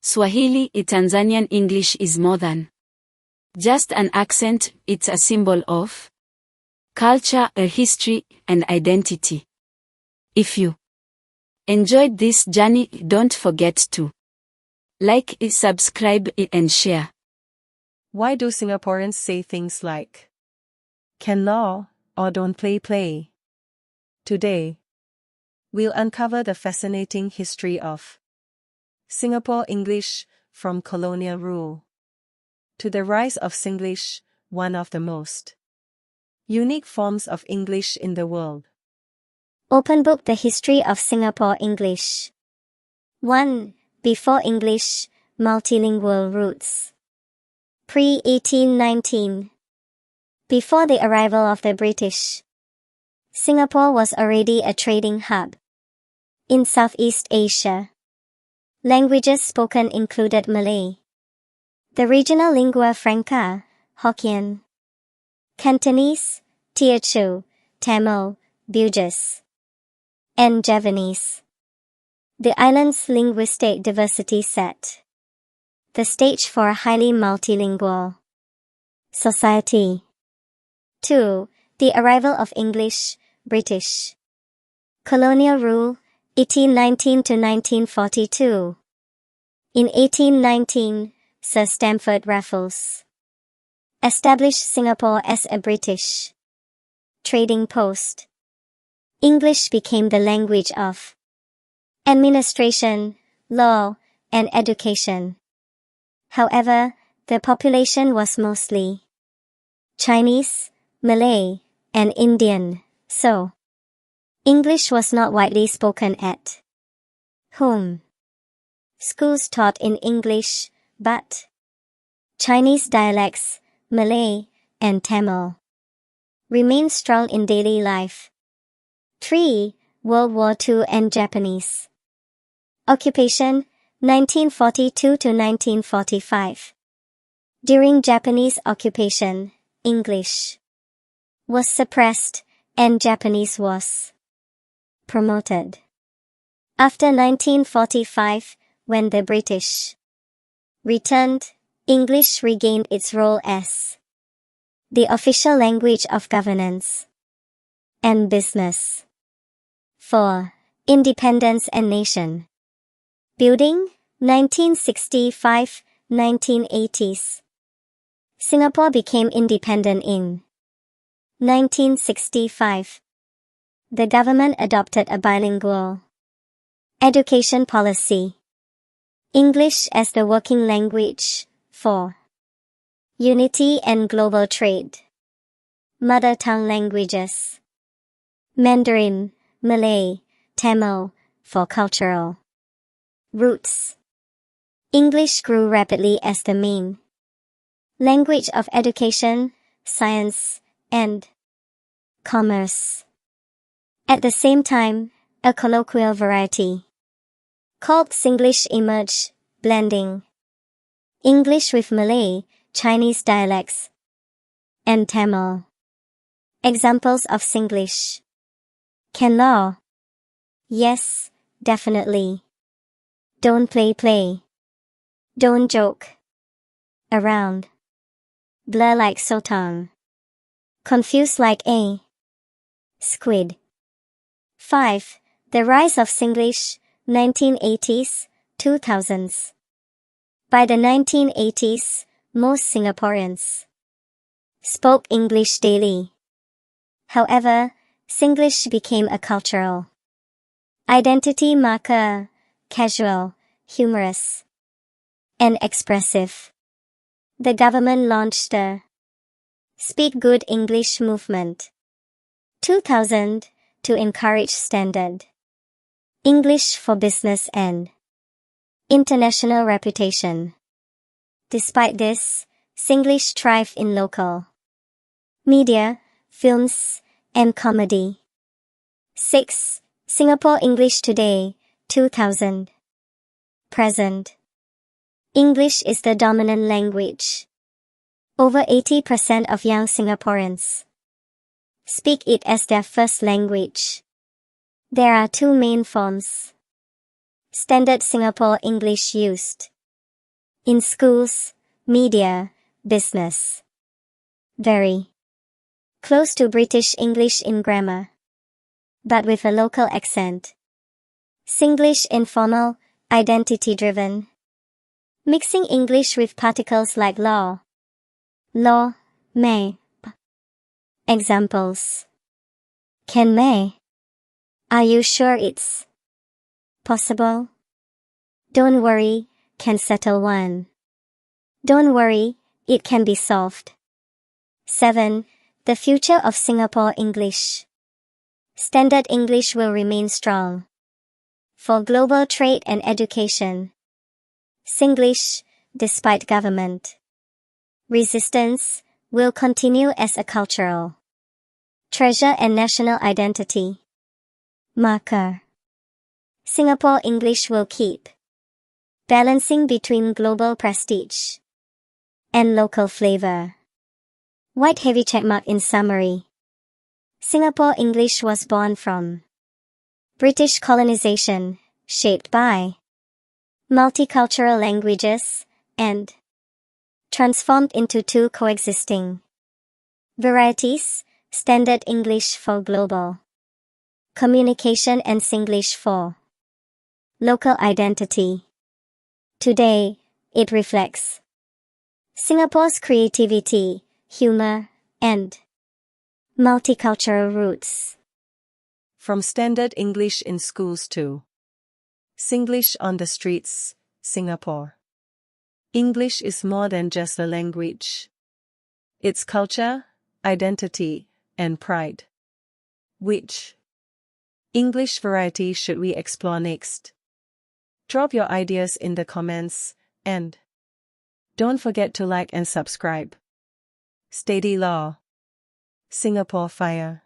Swahili, Tanzanian English is more than just an accent, it's a symbol of culture, a history, and identity. If you enjoyed this journey, don't forget to like, subscribe, and share. Why do Singaporeans say things like can law or don't play? Today, we'll uncover the fascinating history of Singapore English from colonial rule to the rise of Singlish, one of the most unique forms of English in the world. Open book: The history of Singapore English. 1. Before English, multilingual roots. Pre-1819. Before the arrival of the British, Singapore was already a trading hub in Southeast Asia. Languages spoken included Malay, the regional lingua franca, Hokkien, Cantonese, Teochew, Tamil, Bugis, and Javanese. The island's linguistic diversity set the stage for a highly multilingual society. 2. The arrival of English, British colonial rule, 1819 to 1942. In 1819, Sir Stamford Raffles established Singapore as a British trading post. English became the language of administration, law, and education. However, the population was mostly Chinese, Malay, and Indian, so English was not widely spoken at home. Schools taught in English, but Chinese dialects, Malay, and Tamil remained strong in daily life. 3. World War II and Japanese occupation, 1942 to 1945. During Japanese occupation, English was suppressed, and Japanese was promoted. After 1945, when the British returned, English regained its role as the official language of governance and business. 4. Independence and nation building, 1965-1980s. Singapore became independent in 1965. The government adopted a bilingual education policy. English as the working language for unity and global trade. Mother tongue languages: Mandarin, Malay, Tamil, for cultural roots. English grew rapidly as the main language of education, science, and commerce. At the same time, A colloquial variety. Called Singlish emerged, blending English with Malay, Chinese dialects, and Tamil. Examples of Singlish. Can law? Yes, definitely. Don't play. Don't joke around. Blur like sotong. Confuse like a squid. 5. The rise of Singlish, 1980s, 2000s. By the 1980s, most Singaporeans spoke English daily. However, Singlish became a cultural identity marker, casual, humorous, and expressive. The government launched the Speak Good English movement 2000 to encourage standard English for business and international reputation. Despite this, Singlish thrived in local media, films, and comedy. 6. Singapore English Today, 2000. Present. English is the dominant language. Over 80% of young Singaporeans speak it as their first language. There are two main forms. Standard Singapore English used in schools, media, business. Very close to British English in grammar, but with a local accent. Singlish informal, identity-driven. Mixing English with particles like law, may. Examples. Can may. Are you sure it's possible? Don't worry, can settle one. Don't worry, it can be solved. 7. The future of Singapore English. Standard English will remain strong for global trade and education. Singlish, despite government resistance, will continue as a cultural treasure and national identity marker. Singapore English will keep balancing between global prestige and local flavor. White heavy checkmark in summary. Singapore English was born from British colonization, shaped by multicultural languages, and transformed into two coexisting varieties, Standard English for global communication and Singlish for local identity. Today, it reflects Singapore's creativity, humor, and multicultural roots. From Standard English in schools to Singlish on the streets, Singapore. English is more than just a language. It's culture, identity, and pride. Which English variety should we explore next? Drop your ideas in the comments, and don't forget to like and subscribe. Steady Law. Singapore Fire.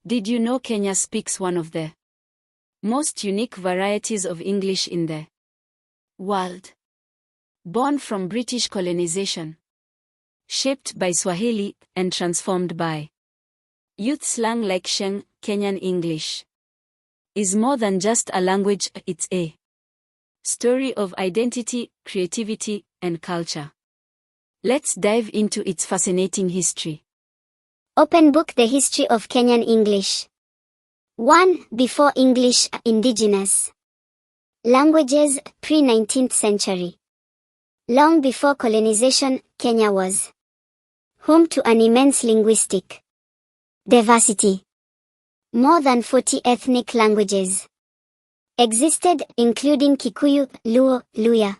Did you know Kenya speaks one of the most unique varieties of English in the world? Born from British colonization, shaped by Swahili, and transformed by youth slang like Sheng, Kenyan English is more than just a language, it's a story of identity, creativity, and culture. Let's dive into its fascinating history. Open book. The history of Kenyan English. 1. Before English, indigenous languages, pre-19th century. Long before colonization, Kenya was home to an immense linguistic diversity. More than 40 ethnic languages existed, including Kikuyu, Luo, Luya,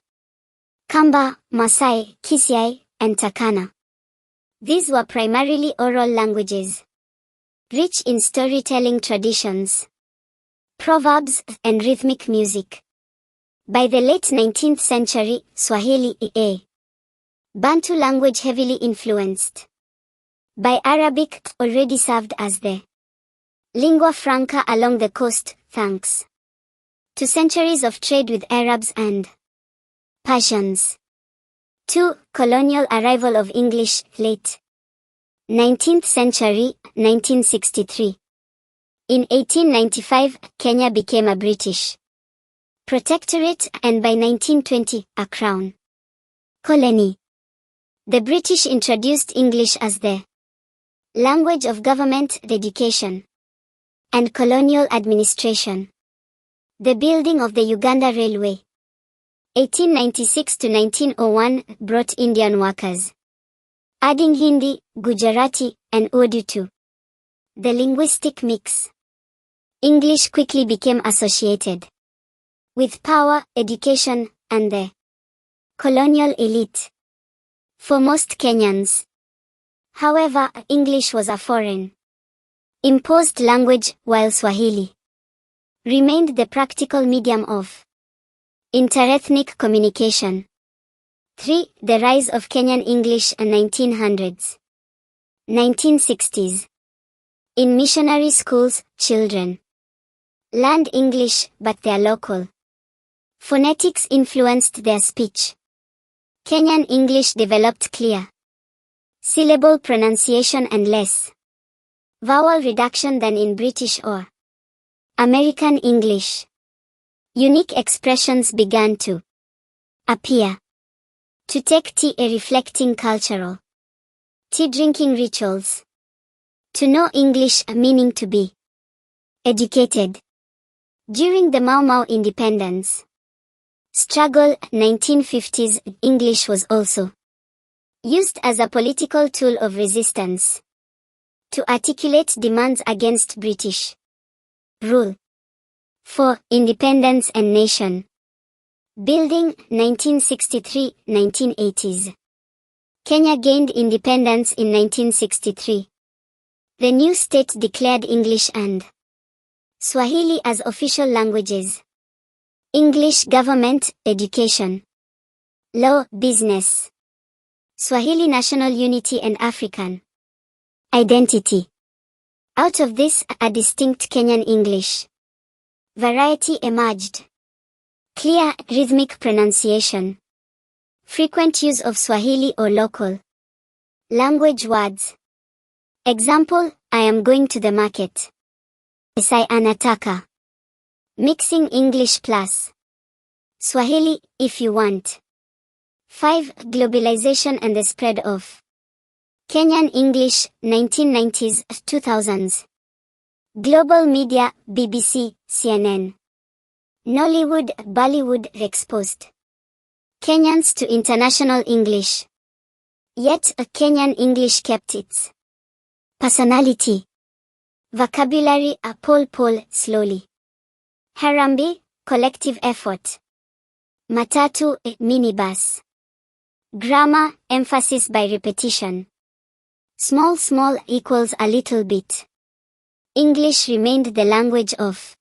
Kamba, Maasai, Kisiai, and Turkana. These were primarily oral languages, rich in storytelling traditions, proverbs, and rhythmic music. By the late 19th century, Swahili, a Bantu language heavily influenced by Arabic, already served as the lingua franca along the coast, thanks to centuries of trade with Arabs and Persians. 2. Colonial arrival of English, late 19th century, 1963. In 1895, Kenya became a British protectorate and by 1920, a crown colony. The British introduced English as the language of government, education, and colonial administration. The building of the Uganda Railway, 1896 to 1901, brought Indian workers, adding Hindi, Gujarati, and Urdu to the linguistic mix. English quickly became associated with power, education, and the colonial elite. For most Kenyans, however, English was a foreign imposed language, while Swahili remained the practical medium of interethnic communication. 3. The rise of Kenyan English in 1900s. 1960s. In missionary schools, children learned English, but their local phonetics influenced their speech. Kenyan English developed clear syllable pronunciation and less vowel reduction than in British or American English. Unique expressions began to appear. To take tea, a reflecting cultural tea drinking rituals. To know English, meaning to be educated. During the Mau Mau independence struggle, 1950s, English was also used as a political tool of resistance to articulate demands against British rule. 4. Independence and nation building, 1963-1980s. Kenya gained independence in 1963. The new state declared English and Swahili as official languages. English government, education, law, business. Swahili national unity and African identity. Out of this, a distinct Kenyan English variety emerged. Clear, rhythmic pronunciation. Frequent use of Swahili or local language words. Example, I am going to the market. Isai anataka. Mixing English plus Swahili, if you want. 5. Globalization and the spread of Kenyan English, 1990s, 2000s. Global media, BBC, CNN. Nollywood, Bollywood exposed Kenyans to international English. Yet, Kenyan English kept its personality. Vocabulary, pole, slowly. Harambee, collective effort. Matatu, minibus. Grammar, emphasis by repetition. Small equals a little bit. English remained the language of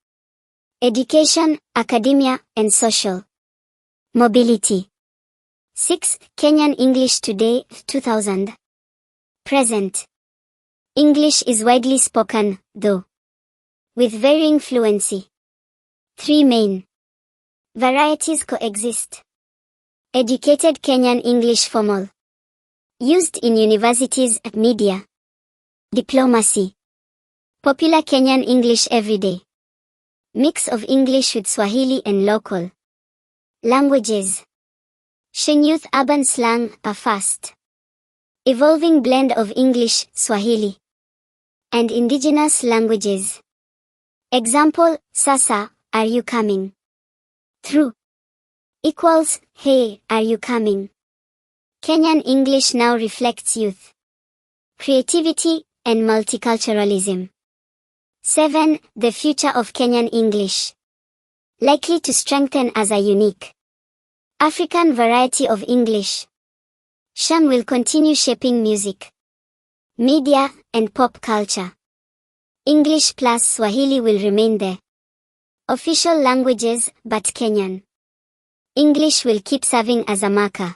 education, academia, and social mobility. 6. Kenyan English today, 2000. Present. English is widely spoken, though with varying fluency. 3 main varieties coexist. Educated Kenyan English formal. Used in universities, media, diplomacy. Popular Kenyan English everyday. Mix of English with Swahili and local languages. Shenyouth urban slang, a fast evolving blend of English, Swahili, and indigenous languages. Example, Sasa, are you coming through? Equals, hey, are you coming? Kenyan English now reflects youth, creativity, and multiculturalism. 7. The future of Kenyan English. Likely to strengthen as a unique African variety of English. Shang will continue shaping music, media, and pop culture. English plus Swahili will remain the official languages, but Kenyan English will keep serving as a marker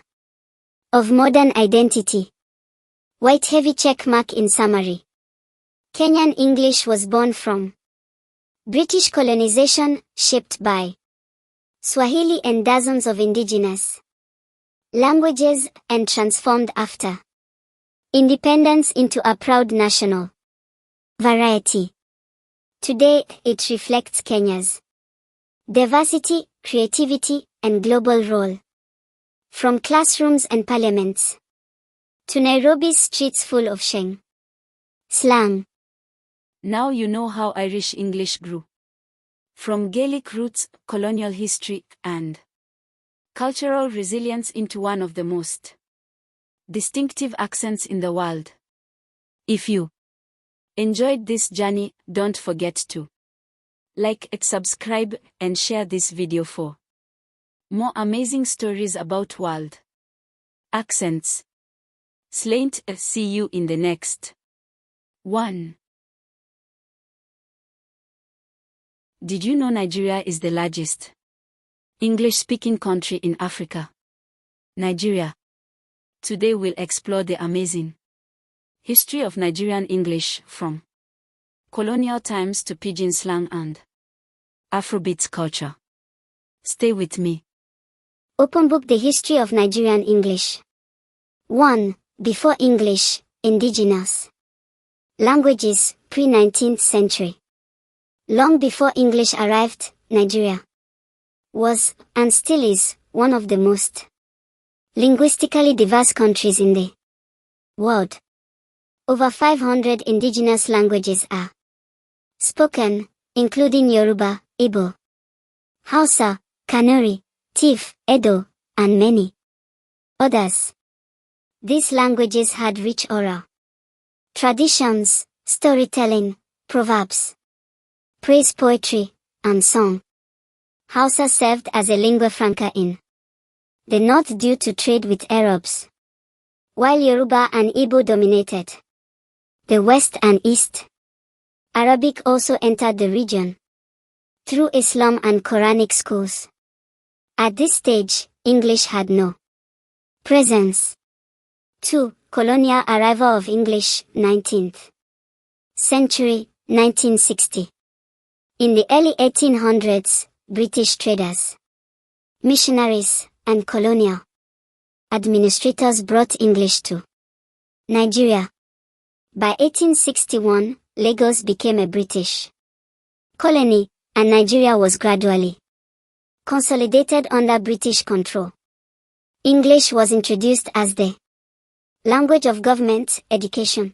of modern identity. White heavy check mark in summary. Kenyan English was born from British colonization, shaped by Swahili and dozens of indigenous languages, and transformed after independence into a proud national variety. Today, it reflects Kenya's diversity, creativity, and global role. From classrooms and parliaments to Nairobi's streets full of sheng slang. Now you know how Irish English grew. From Gaelic roots, colonial history, and cultural resilience into one of the most distinctive accents in the world. If you enjoyed this journey, don't forget to like it, subscribe, and share this video for more amazing stories about world accents. Slaint, see you in the next one. Did you know Nigeria is the largest English-speaking country in Africa? Nigeria. Today we'll explore the amazing history of Nigerian English, from colonial times to pidgin slang and Afrobeats culture. Stay with me. Open book: The history of Nigerian English. 1. Before English, indigenous languages, pre-19th century. Long before English arrived, Nigeria was, and still is, one of the most linguistically diverse countries in the world. Over 500 indigenous languages are spoken, including Yoruba, Igbo, Hausa, Kanuri, Tiv, Edo, and many others. These languages had rich oral traditions, storytelling, proverbs, praise poetry, and song. Hausa served as a lingua franca in the north due to trade with Arabs, while Yoruba and Igbo dominated the west and east. Arabic also entered the region through Islam and Quranic schools. At this stage, English had no presence. 2. Colonial arrival of English, 19th century, 1960. In the early 1800s, British traders, missionaries, and colonial administrators brought English to Nigeria. By 1861, Lagos became a British colony, and Nigeria was gradually consolidated under British control. English was introduced as the language of government, education,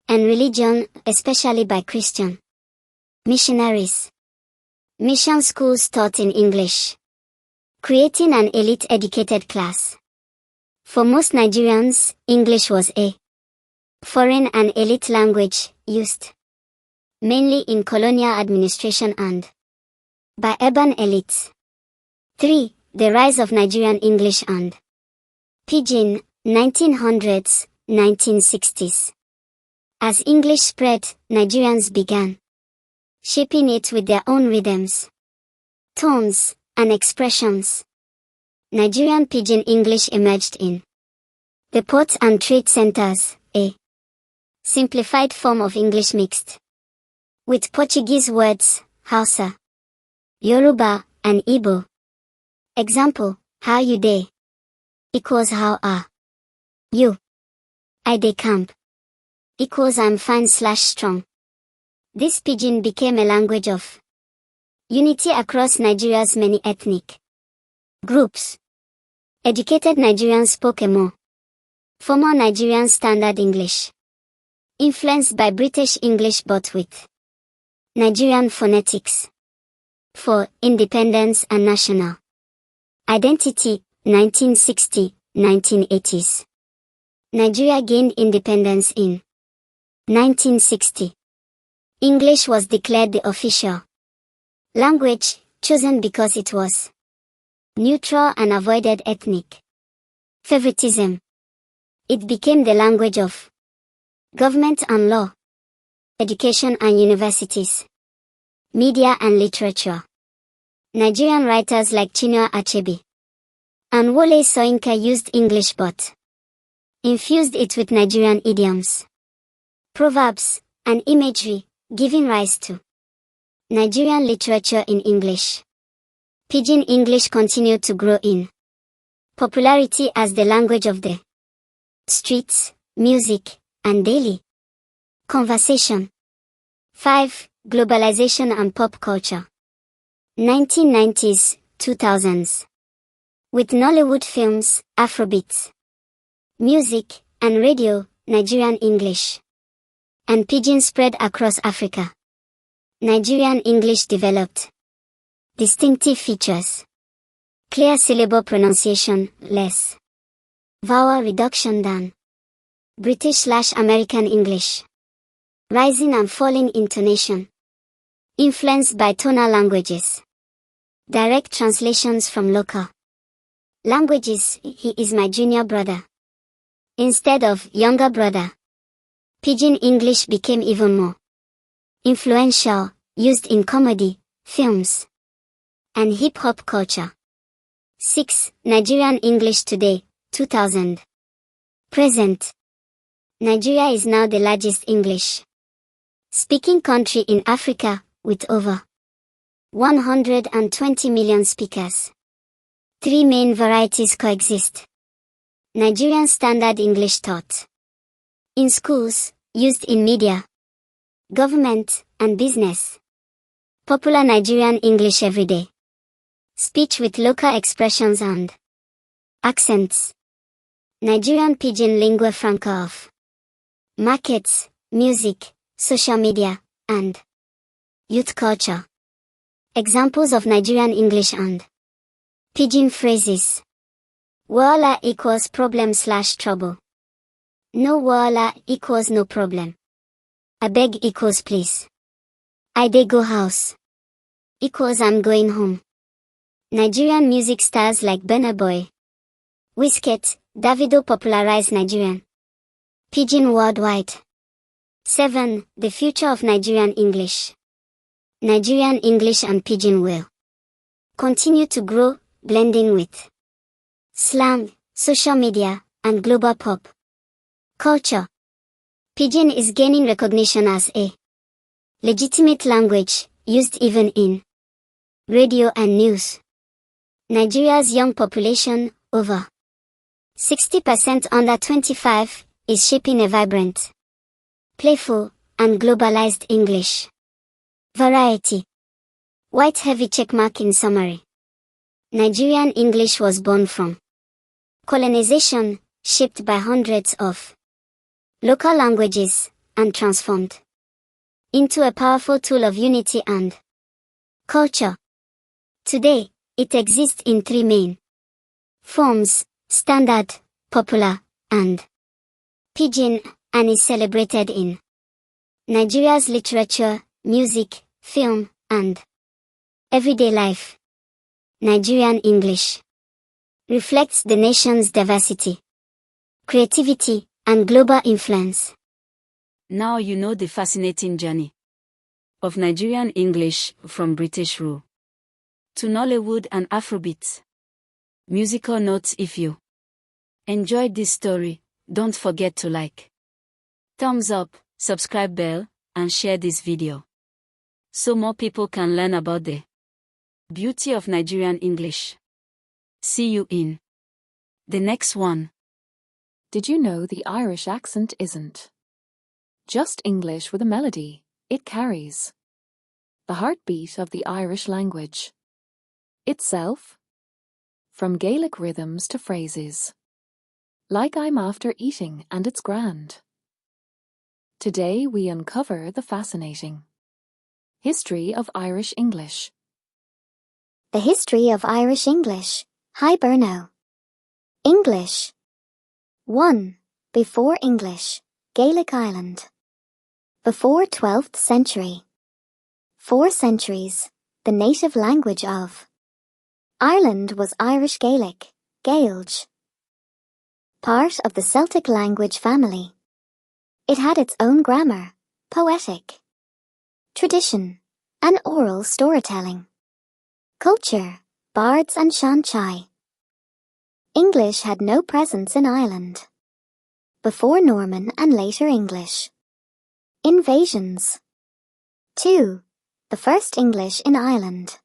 and religion, especially by Christian missionaries. Mission schools taught in English, creating an elite educated class. For most Nigerians, English was a foreign and elite language, used mainly in colonial administration and by urban elites. 3. The rise of Nigerian English and Pidgin, 1900s, 1960s. As English spread, Nigerians began shaping it with their own rhythms, tones, and expressions. Nigerian Pidgin English emerged in the ports and trade centers, a simplified form of English mixed with Portuguese words, Hausa, Yoruba, and Igbo. Example: how you dey equals how are you. I dey camp equals I'm fine/strong. This pidgin became a language of unity across Nigeria's many ethnic groups. Educated Nigerians spoke a more formal Nigerian Standard English, influenced by British English but with Nigerian phonetics. 4. Independence and national identity, 1960-1980s. Nigeria gained independence in 1960. English was declared the official language, chosen because it was neutral and avoided ethnic favoritism. It became the language of government and law, education and universities, media and literature. Nigerian writers like Chinua Achebe and Wole Soyinka used English but infused it with Nigerian idioms, proverbs, and imagery, giving rise to Nigerian literature in English. Pidgin English continued to grow in popularity as the language of the streets, music, and daily conversation. 5. Globalization and pop culture. 1990s, 2000s. With Nollywood films, Afrobeats, music, and radio, Nigerian English and Pidgin spread across Africa. Nigerian English developed distinctive features. Clear syllable pronunciation, less vowel reduction than British/American English. Rising and falling intonation. Influenced by tonal languages. Direct translations from local languages. He is my junior brother instead of younger brother. Pidgin English became even more influential, used in comedy, films, and hip-hop culture. 6. Nigerian English today, 2000. Present. Nigeria is now the largest English-speaking country in Africa, with over 120 million speakers. 3 main varieties coexist. Nigerian Standard English taught in schools, used in media, government, and business. Popular Nigerian English everyday speech with local expressions and accents. Nigerian Pidgin lingua franca of markets, music, social media, and youth culture. Examples of Nigerian English and Pidgin phrases. Wahala equals problem/trouble. No wahala equals no problem. Abeg equals please. I dey go house equals I'm going home. Nigerian music stars like Burna Boy, Wizkid, Davido popularized Nigerian Pidgin worldwide. 7. The future of Nigerian English. Nigerian English and Pidgin will continue to grow, blending with slang, social media, and global pop culture. Pidgin is gaining recognition as a legitimate language, used even in radio and news. Nigeria's young population, over 60% under 25, is shaping a vibrant, playful, and globalized English variety. White heavy checkmark in summary. Nigerian English was born from colonization, shaped by hundreds of local languages, and transformed into a powerful tool of unity and culture. Today, it exists in 3 main forms: standard, popular, and Pidgin, and is celebrated in Nigeria's literature, music, film, and everyday life. Nigerian English reflects the nation's diversity, creativity, and global influence. Now you know the fascinating journey of Nigerian English from British rule to Nollywood and Afrobeats. Musical notes: if you enjoyed this story, don't forget to like, thumbs up, subscribe bell, and share this video so more people can learn about the beauty of Nigerian English. See you in the next one. Did you know the Irish accent isn't just English with a melody? It carries the heartbeat of the Irish language itself, from Gaelic rhythms to phrases like "I'm after eating and it's grand." Today we uncover the fascinating history of Irish English. The history of Irish English. Hiberno. English. 1. Before English, Gaelic Island. Before 12th century. 4 centuries, the native language of Ireland was Irish Gaelic, Gaelge. Part of the Celtic language family. It had its own grammar, poetic tradition, and oral storytelling. Culture, bards and shanchai. English had no presence in Ireland before Norman and later English invasions. 2. the first English in Ireland.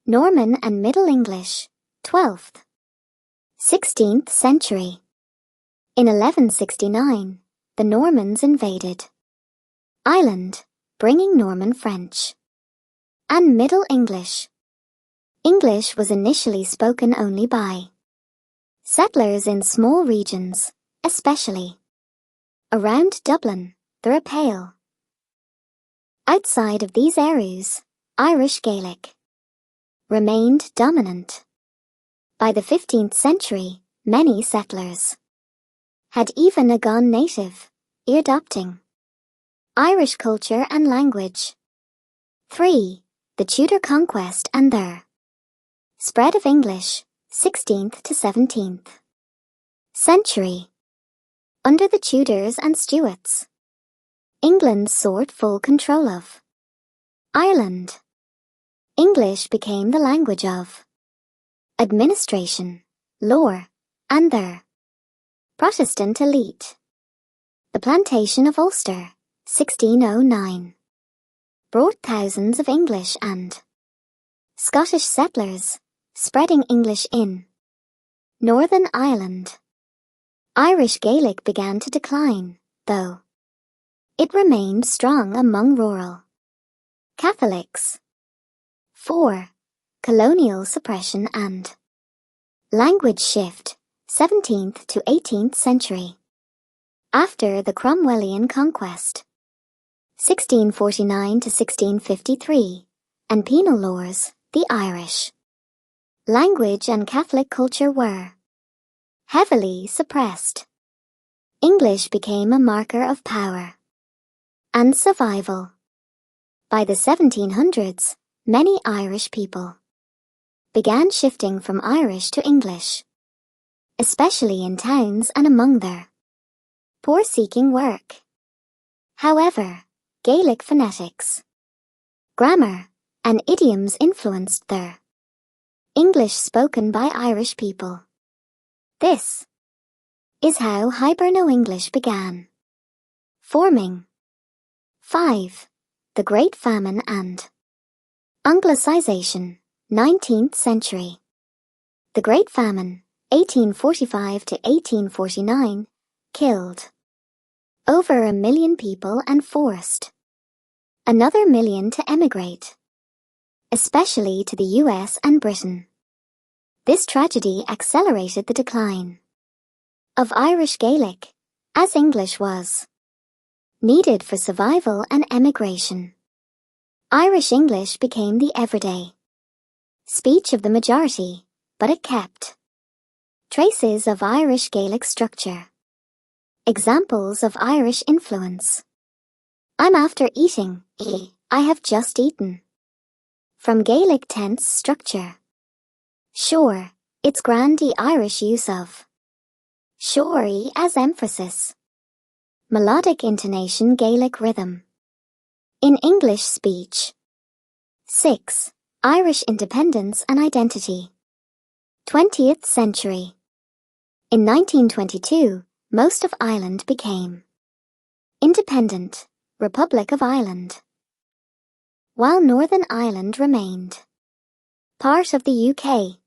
Norman and Middle English, 12th. 16th century. In 1169, the Normans invaded Ireland, bringing Norman French and Middle English. English was initially spoken only by settlers in small regions, especially around Dublin, the Rapale. Outside of these areas, Irish Gaelic remained dominant. By the 15th century, many settlers had even gone native, adopting Irish culture and language. 3. The Tudor conquest and their spread of English, 16th to 17th century. Under the Tudors and Stuarts, England sought full control of Ireland. English became the language of administration, law, and their Protestant elite. The plantation of Ulster, 1609, brought thousands of English and Scottish settlers, spreading English in Northern Ireland. Irish Gaelic began to decline, though it remained strong among rural Catholics. 4. Colonial suppression and language shift, 17th to 18th century. After the Cromwellian conquest, 1649 to 1653, and penal laws, the Irish language and Catholic culture were heavily suppressed. English became a marker of power and survival. By the 1700s, many Irish people began shifting from Irish to English, especially in towns and among their poor seeking work. However, Gaelic phonetics, grammar, and idioms influenced their English spoken by Irish people. This is how Hiberno-English began forming. 5. The Great Famine and Anglicization, 19th century. The Great Famine, 1845 to 1849, killed over 1 million people and forced another million to emigrate, especially to the US and Britain. This tragedy accelerated the decline of Irish Gaelic, as English was needed for survival and emigration. Irish English became the everyday speech of the majority, but it kept traces of Irish Gaelic structure. Examples of Irish influence. I'm after eating, I have just eaten. From Gaelic tense structure. Sure, it's grand the Irish use of shorey as emphasis. Melodic intonation Gaelic rhythm. In English speech. 6. Irish independence and identity. 20th century. In 1922, most of Ireland became independent, Republic of Ireland, while Northern Ireland remained part of the UK.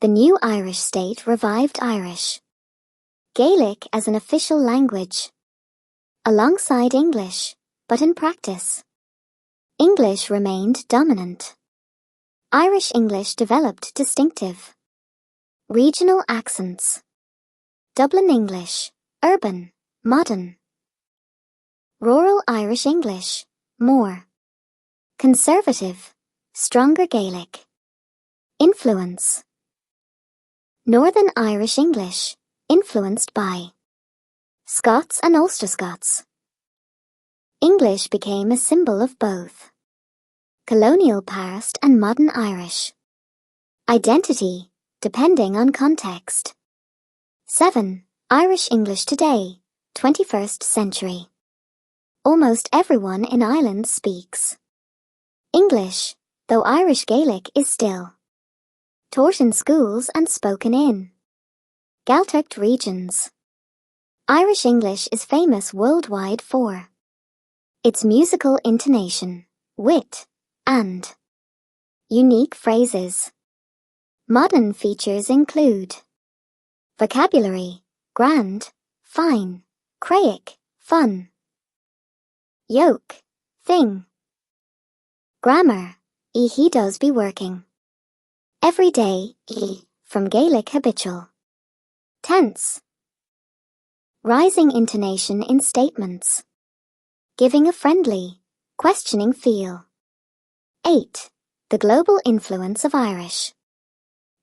The new Irish state revived Irish Gaelic as an official language, alongside English, but in practice, English remained dominant. Irish English developed distinctive regional accents. Dublin English, urban, modern. Rural Irish English, more conservative, stronger Gaelic influence. Northern Irish English, influenced by Scots and Ulster Scots. English became a symbol of both colonial past and modern Irish identity, depending on context. 7. Irish English today, 21st century. Almost everyone in Ireland speaks English, though Irish Gaelic is still taught in schools and spoken in Gaeltacht regions. Irish English is famous worldwide for its musical intonation, wit, and unique phrases. Modern features include vocabulary, grand, fine, craic, fun. Yoke, thing. Grammar, he does be working. Everyday, from Gaelic habitual. Tense. Rising intonation in statements. Giving a friendly, questioning feel. 8. The global influence of Irish.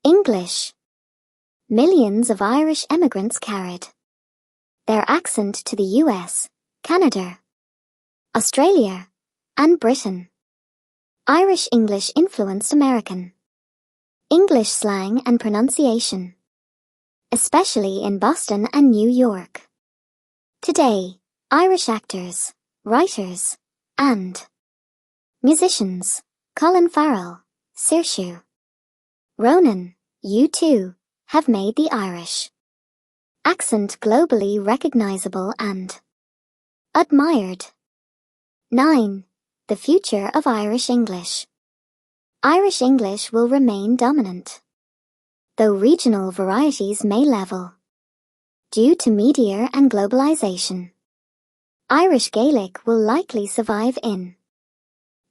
English. Millions of Irish emigrants carried their accent to the US, Canada, Australia, and Britain. Irish English influenced American English slang and pronunciation, especially in Boston and New York. Today, Irish actors, writers, and musicians, Colin Farrell, Saoirse Ronan, U2, have made the Irish accent globally recognizable and admired. 9. The future of Irish English. Irish English will remain dominant, though regional varieties may level. Due to media and globalization, Irish Gaelic will likely survive in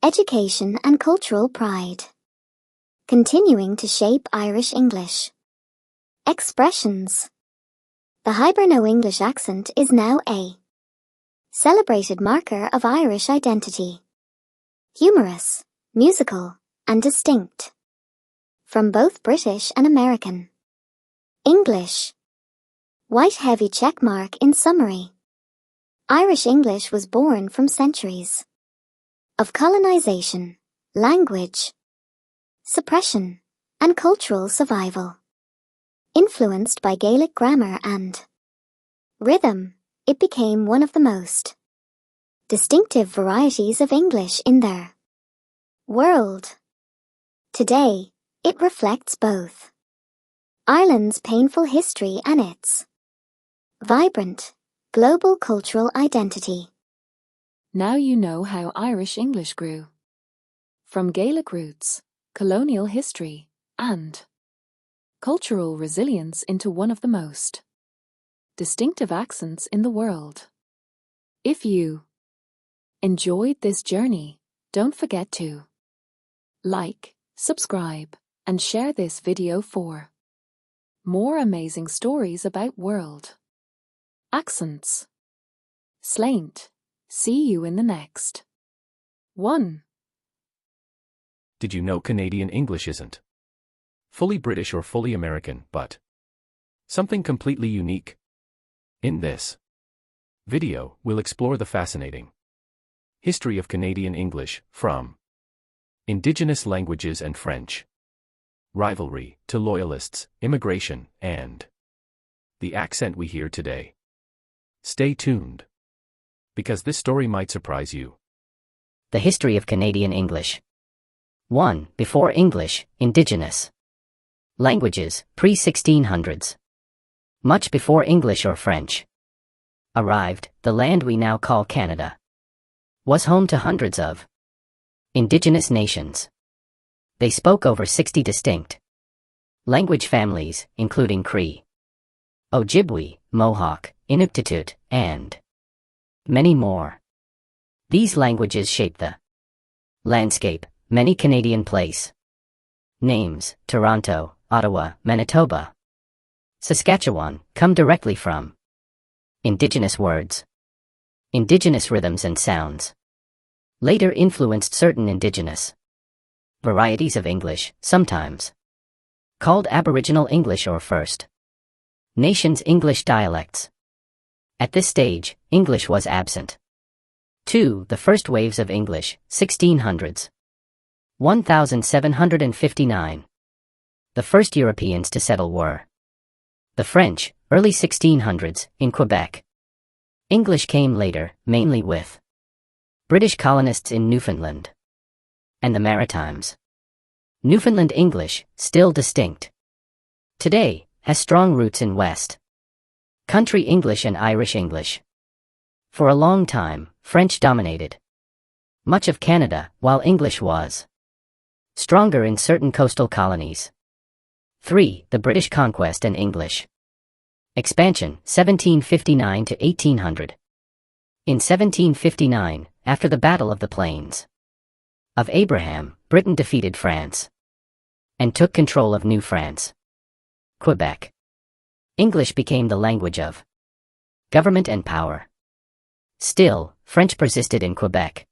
education and cultural pride, continuing to shape Irish English. Expressions. The Hiberno-English accent is now a celebrated marker of Irish identity. Humorous, musical, and distinct from both British and American English. White heavy check mark in summary. Irish English was born from centuries of colonization, language suppression, and cultural survival. Influenced by Gaelic grammar and rhythm, it became one of the most distinctive varieties of English in their world. Today, it reflects both Ireland's painful history and its vibrant, global cultural identity. Now you know how Irish English grew. From Gaelic roots, colonial history, and cultural resilience into one of the most distinctive accents in the world. If you enjoyed this journey, don't forget to like, subscribe, and share this video for more amazing stories about world accents. Slaint, see you in the next one. Did you know Canadian English isn't fully British or fully American, but something completely unique? In this video, we'll explore the fascinating history of Canadian English, from Indigenous languages and French rivalry to loyalists, immigration, and the accent we hear today. Stay tuned, because this story might surprise you. The history of Canadian English. 1. Before English, Indigenous languages, pre-1600s. Much before English or French arrived, the land we now call Canada was home to hundreds of Indigenous nations. They spoke over 60 distinct language families, including Cree, Ojibwe, Mohawk, Inuktitut, and many more. These languages shape the landscape many Canadian place names, Toronto, Ottawa, Manitoba, Saskatchewan, come directly from Indigenous words. Indigenous rhythms and sounds later influenced certain Indigenous varieties of English, sometimes called Aboriginal English or First Nations English dialects. At this stage, English was absent. 2. The first waves of English, 1600s. 1759. The first Europeans to settle were the French, early 1600s, in Quebec. English came later, mainly with British colonists in Newfoundland and the Maritimes. Newfoundland English, still distinct today, has strong roots in West Country English and Irish English. For a long time, French dominated Much of Canada, while English was stronger in certain coastal colonies. 3. The British conquest and English expansion, 1759 to 1800. In 1759, after the Battle of the Plains of Abraham, Britain defeated France and took control of New France, Quebec. English became the language of government and power. Still, French persisted in Quebec,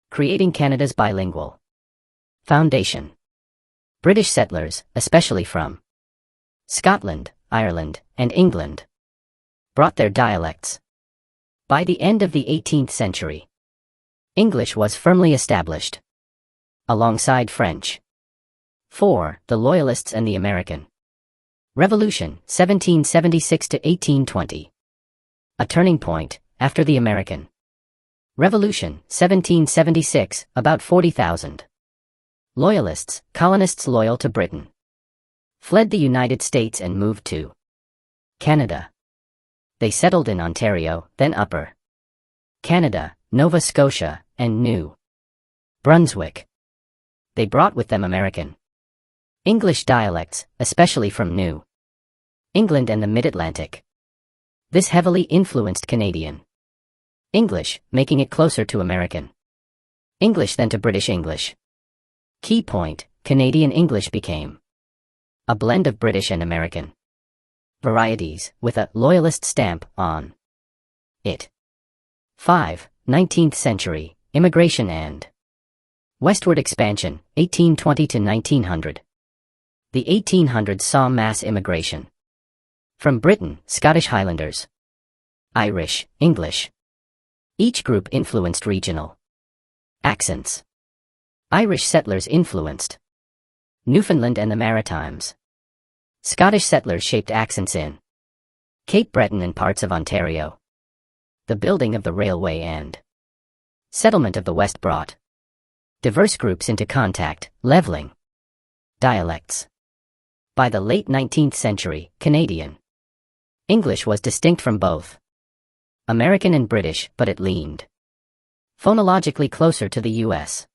creating Canada's bilingual foundation. British settlers, especially from Scotland, Ireland, and England, brought their dialects. By the end of the 18th century, English was firmly established alongside French. 4. The Loyalists and the American Revolution, 1776 to 1820. A turning point, after the American Revolution, 1776, about 40,000 Loyalists, colonists loyal to Britain, fled the United States and moved to Canada. They settled in Ontario, then Upper Canada, Nova Scotia, and New Brunswick. They brought with them American English dialects, especially from New England and the Mid-Atlantic. This heavily influenced Canadian English, making it closer to American English than to British English. Key point, Canadian English became a blend of British and American varieties, with a loyalist stamp on it. 5. 19th century, immigration and westward expansion, 1820 to 1900. The 1800s saw mass immigration from Britain, Scottish Highlanders, Irish, English. Each group influenced regional accents. Irish settlers influenced Newfoundland and the Maritimes. Scottish settlers shaped accents in Cape Breton and parts of Ontario. The building of the railway and settlement of the West brought diverse groups into contact, leveling dialects. By the late 19th century, Canadian English was distinct from both American and British, but it leaned phonologically closer to the U.S.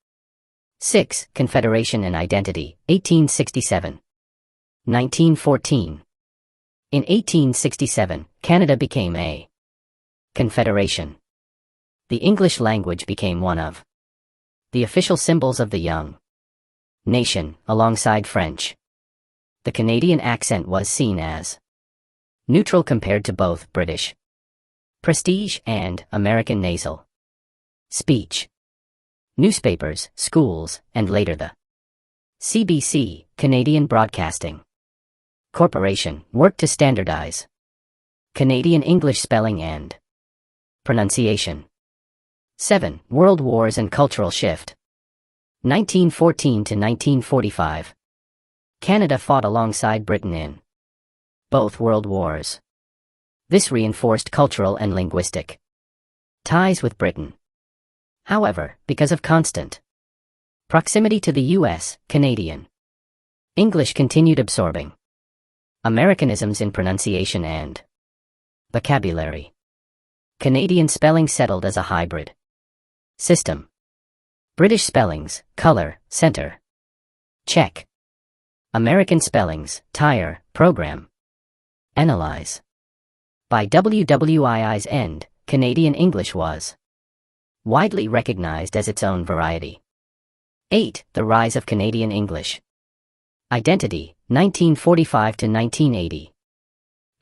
6. Confederation and Identity, 1867. 1914. In 1867, Canada became a confederation. The English language became one of the official symbols of the young nation, alongside French. The Canadian accent was seen as neutral compared to both British prestige and American nasal speech. Newspapers, schools, and later the CBC, Canadian Broadcasting Corporation, worked to standardize Canadian English spelling and pronunciation. 7. World Wars and Cultural Shift. 1914 to 1945. Canada fought alongside Britain in both World Wars. This reinforced cultural and linguistic ties with Britain. However, because of constant proximity to the U.S., Canadian English continued absorbing Americanisms in pronunciation and vocabulary. Canadian spelling settled as a hybrid system. British spellings, color, center, check. American spellings, tire, program, analyze. By WWII's end, Canadian English was widely recognized as its own variety. 8. The rise of Canadian English. Identity, 1945 to 1980.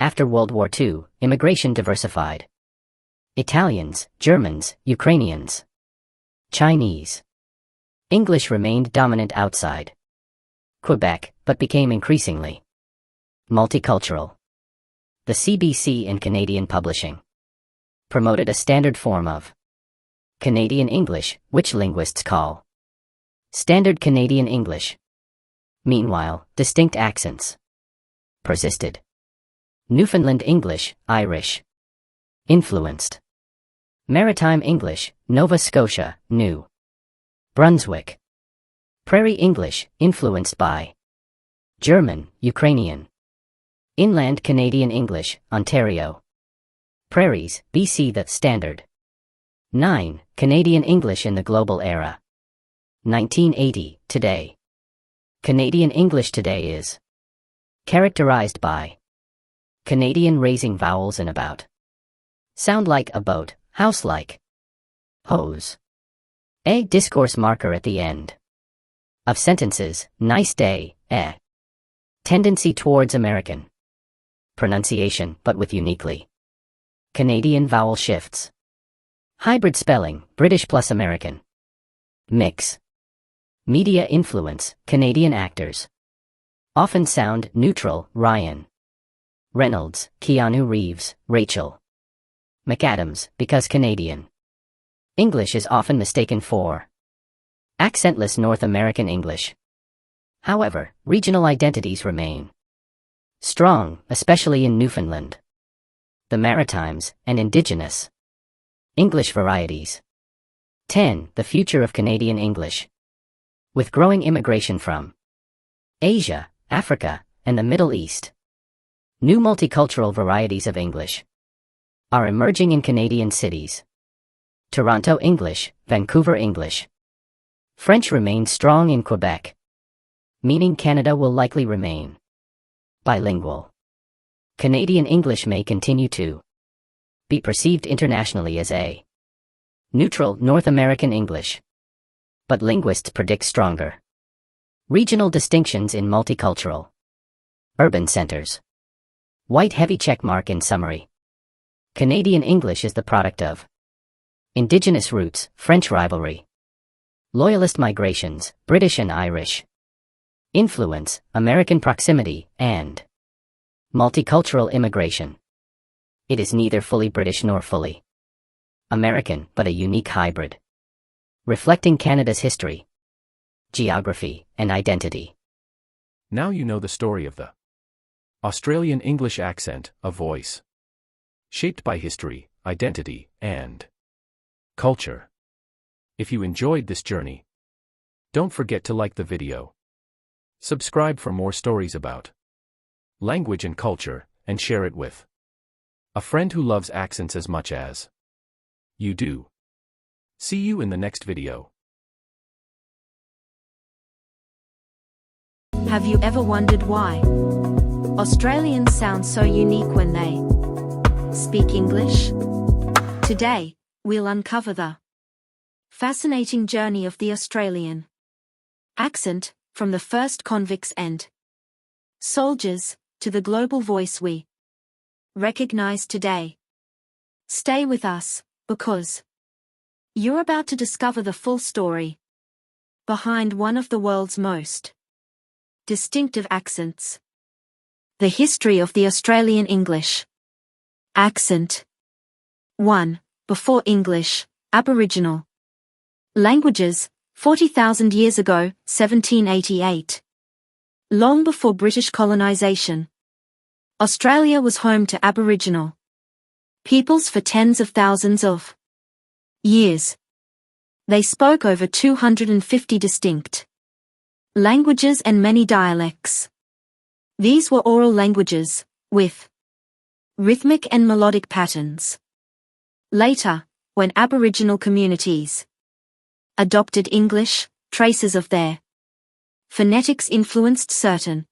After World War II, immigration diversified. Italians, Germans, Ukrainians, Chinese. English remained dominant outside Quebec, but became increasingly multicultural. The CBC and Canadian Publishing promoted a standard form of Canadian English, which linguists call Standard Canadian English. Meanwhile, distinct accents persisted. Newfoundland English, Irish influenced. Maritime English, Nova Scotia, New Brunswick. Prairie English, influenced by German, Ukrainian. Inland Canadian English, Ontario. Prairies, BC. The Standard 9. Canadian English in the Global Era. 1980, today. Canadian English today is characterized by Canadian raising vowels in about. Sound like a boat, house like. Hose. A discourse marker at the end of sentences, nice day, Tendency towards American pronunciation, but with uniquely Canadian vowel shifts. Hybrid spelling, British plus American. Mix. Media influence, Canadian actors often sound neutral, Ryan Reynolds, Keanu Reeves, Rachel McAdams, because Canadian English is often mistaken for accentless North American English. However, regional identities remain strong, especially in Newfoundland, the Maritimes, and Indigenous English varieties. 10. The future of Canadian English. With growing immigration from Asia, Africa, and the Middle East, new multicultural varieties of English are emerging in Canadian cities. Toronto English, Vancouver English. French remains strong in Quebec, meaning Canada will likely remain bilingual. Canadian English may continue to be perceived internationally as a neutral North American English, but linguists predict stronger regional distinctions in multicultural urban centers. White heavy checkmark in summary. Canadian English is the product of Indigenous roots, French rivalry, Loyalist migrations, British and Irish influence, American proximity, and multicultural immigration. It is neither fully British nor fully American, but a unique hybrid, reflecting Canada's history, geography, and identity. Now you know the story of the Australian English accent, a voice shaped by history, identity, and culture. If you enjoyed this journey, don't forget to like the video, subscribe for more stories about language and culture, and share it with a friend who loves accents as much as you do. See you in the next video. Have you ever wondered why Australians sound so unique when they speak English? Today, we'll uncover the fascinating journey of the Australian accent, from the first convicts and soldiers to the global voice we recognize today. Stay with us, because you're about to discover the full story behind one of the world's most distinctive accents. The history of the Australian English accent. 1. Before English, Aboriginal languages, 40,000 years ago, 1788. Long before British colonisation, Australia was home to Aboriginal peoples for tens of thousands of years. They spoke over 250 distinct languages and many dialects. These were oral languages, with rhythmic and melodic patterns. Later, when Aboriginal communities adopted English, traces of their phonetics influenced certain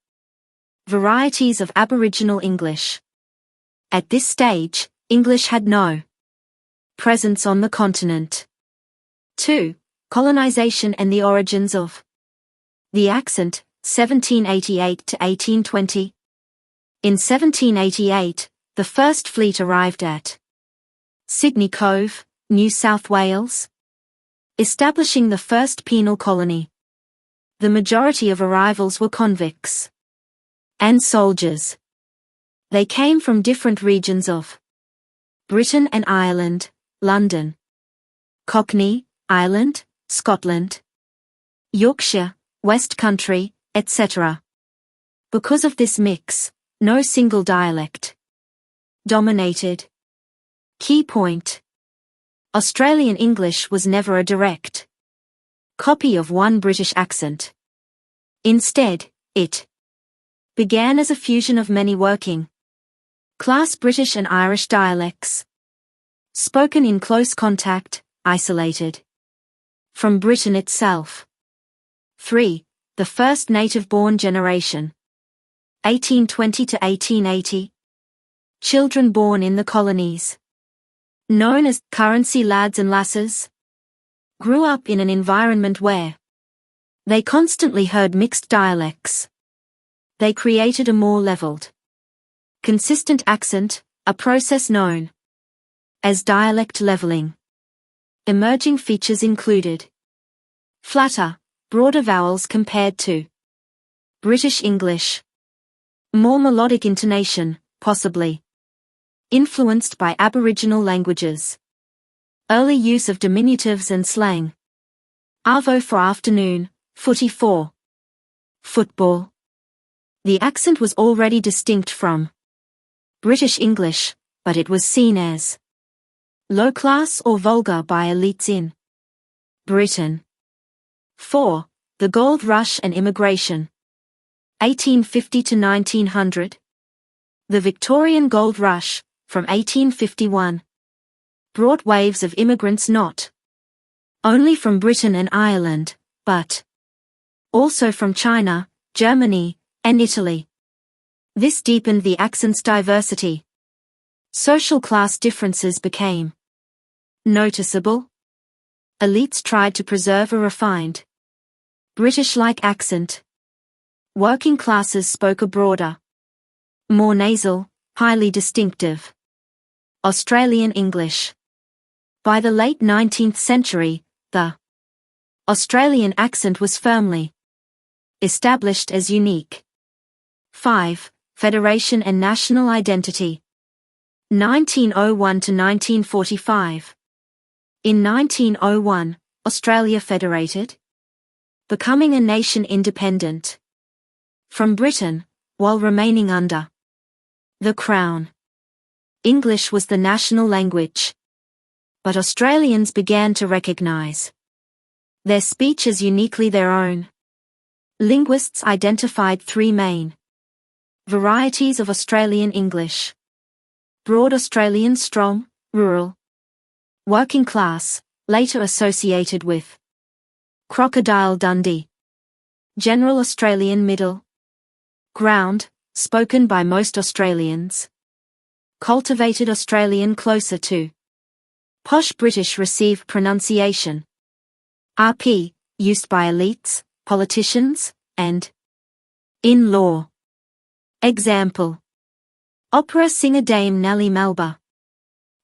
varieties of Aboriginal English. At this stage, English had no presence on the continent. 2. Colonization and the origins of the accent, 1788 to 1820. In 1788, the first fleet arrived at Sydney Cove, New South Wales, establishing the first penal colony. The majority of arrivals were convicts and soldiers. They came from different regions of Britain and Ireland, London, Cockney, Ireland, Scotland, Yorkshire, West Country, etc. Because of this mix, no single dialect dominated. Key point: Australian English was never a direct copy of one British accent. Instead, it began as a fusion of many working class British and Irish dialects, spoken in close contact isolated from Britain itself. 3. The first native-born generation. 1820 to 1880. Children born in the colonies, known as currency lads and lasses, grew up in an environment where they constantly heard mixed dialects. They created a more leveled, consistent accent, a process known as dialect leveling. Emerging features included flatter, broader vowels compared to British English, more melodic intonation, possibly influenced by Aboriginal languages, early use of diminutives and slang. Arvo for afternoon, footy for football. The accent was already distinct from British English, but it was seen as low class or vulgar by elites in Britain. 4. The Gold Rush and Immigration. 1850 to 1900. The Victorian Gold Rush, from 1851, brought waves of immigrants not only from Britain and Ireland, but also from China, Germany, and Italy. This deepened the accent's diversity. Social class differences became noticeable. Elites tried to preserve a refined, British-like accent. Working classes spoke a broader, more nasal, highly distinctive Australian English. By the late 19th century, the Australian accent was firmly established as unique. 5. Federation and national identity. 1901 to 1945. In 1901, Australia federated, becoming a nation independent from Britain, while remaining under the Crown. English was the national language, but Australians began to recognise their speech as uniquely their own. Linguists identified three main varieties of Australian English: Broad Australian, strong, rural, working class, later associated with Crocodile Dundee; General Australian, middle ground, spoken by most Australians; Cultivated Australian, closer to posh British received pronunciation. RP, used by elites, politicians, and in law. Example: opera singer Dame Nellie Melba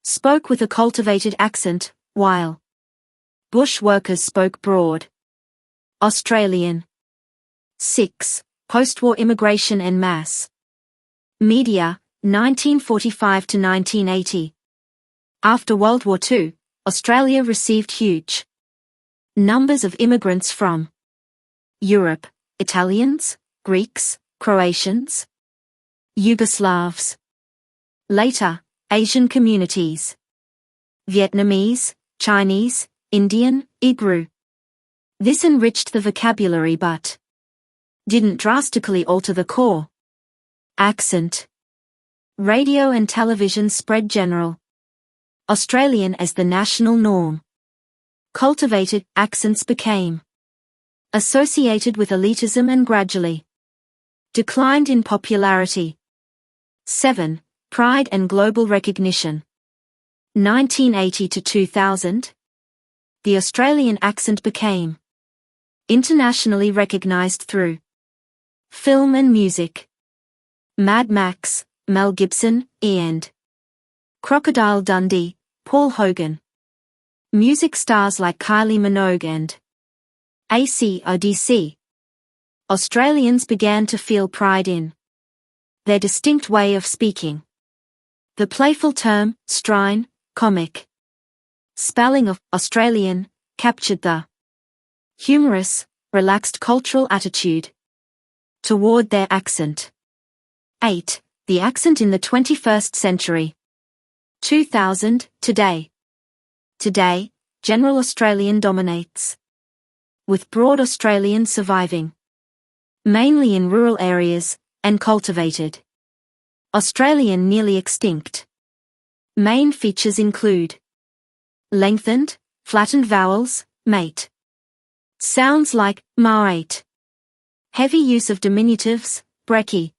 spoke with a cultivated accent, while bush workers spoke broad Australian. 6. Post-war immigration and mass media, 1945 to 1980. After World War II, Australia received huge numbers of immigrants from Europe: Italians, Greeks, Croatians, Yugoslavs. Later, Asian communities: Vietnamese, Chinese, Indian, Igbo. This enriched the vocabulary but didn't drastically alter the core accent. Radio and television spread general Australian as the national norm. Cultivated accents became associated with elitism and gradually declined in popularity. 7. Pride and global recognition. 1980 to 2000. The Australian accent became internationally recognized through film and music. Mad Max, Mel Gibson, and Crocodile Dundee, Paul Hogan. Music stars like Kylie Minogue and AC/DC. Australians began to feel pride in their distinct way of speaking. The playful term, strine, comic spelling of Australian, captured the humorous, relaxed cultural attitude toward their accent. 8. The accent in the 21st century. 2000, today. Today, general Australian dominates, with broad Australian surviving, mainly in rural areas, and cultivated Australian nearly extinct. Main features include lengthened, Flattened vowels, mate. Sounds like mate. Heavy use of diminutives, brekkie.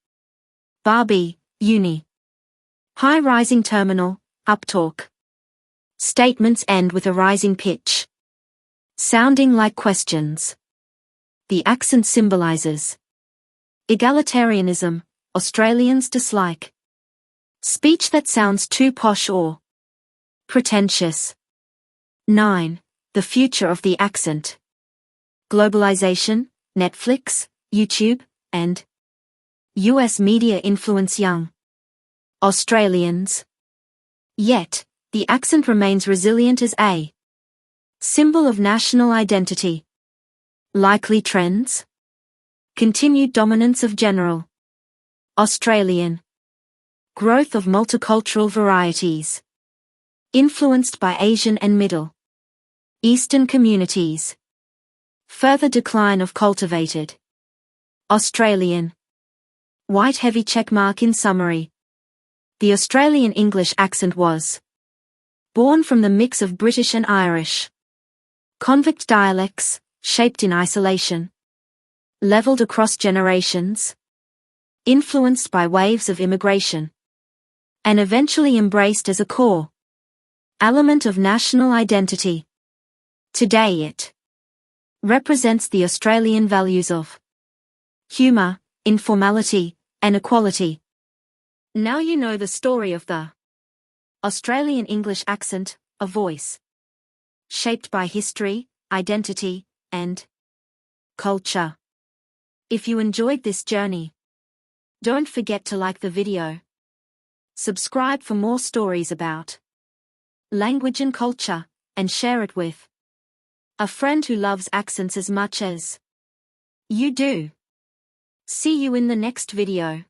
Barbie, uni. High rising terminal, uptalk. Statements end with a rising pitch, sounding like questions. The accent symbolizes egalitarianism, Australians dislike. Speech that sounds too posh or pretentious. 9. The future of the accent. Globalization, Netflix, YouTube, and US media influence young Australians. Yet, the accent remains resilient as a symbol of national identity. Likely trends? Continued dominance of general Australian. Growth of multicultural varieties. Influenced by Asian and Middle Eastern communities. Further decline of cultivated Australian. White heavy checkmark in summary. The Australian English accent was born from the mix of British and Irish convict dialects, shaped in isolation, leveled across generations, influenced by waves of immigration, and eventually embraced as a core element of national identity. Today it represents the Australian values of humour, informality, and equality. Now you know the story of the Australian English accent, a voice shaped by history, identity, and culture. If you enjoyed this journey, don't forget to like the video, subscribe for more stories about language and culture, and share it with a friend who loves accents as much as you do. See you in the next video.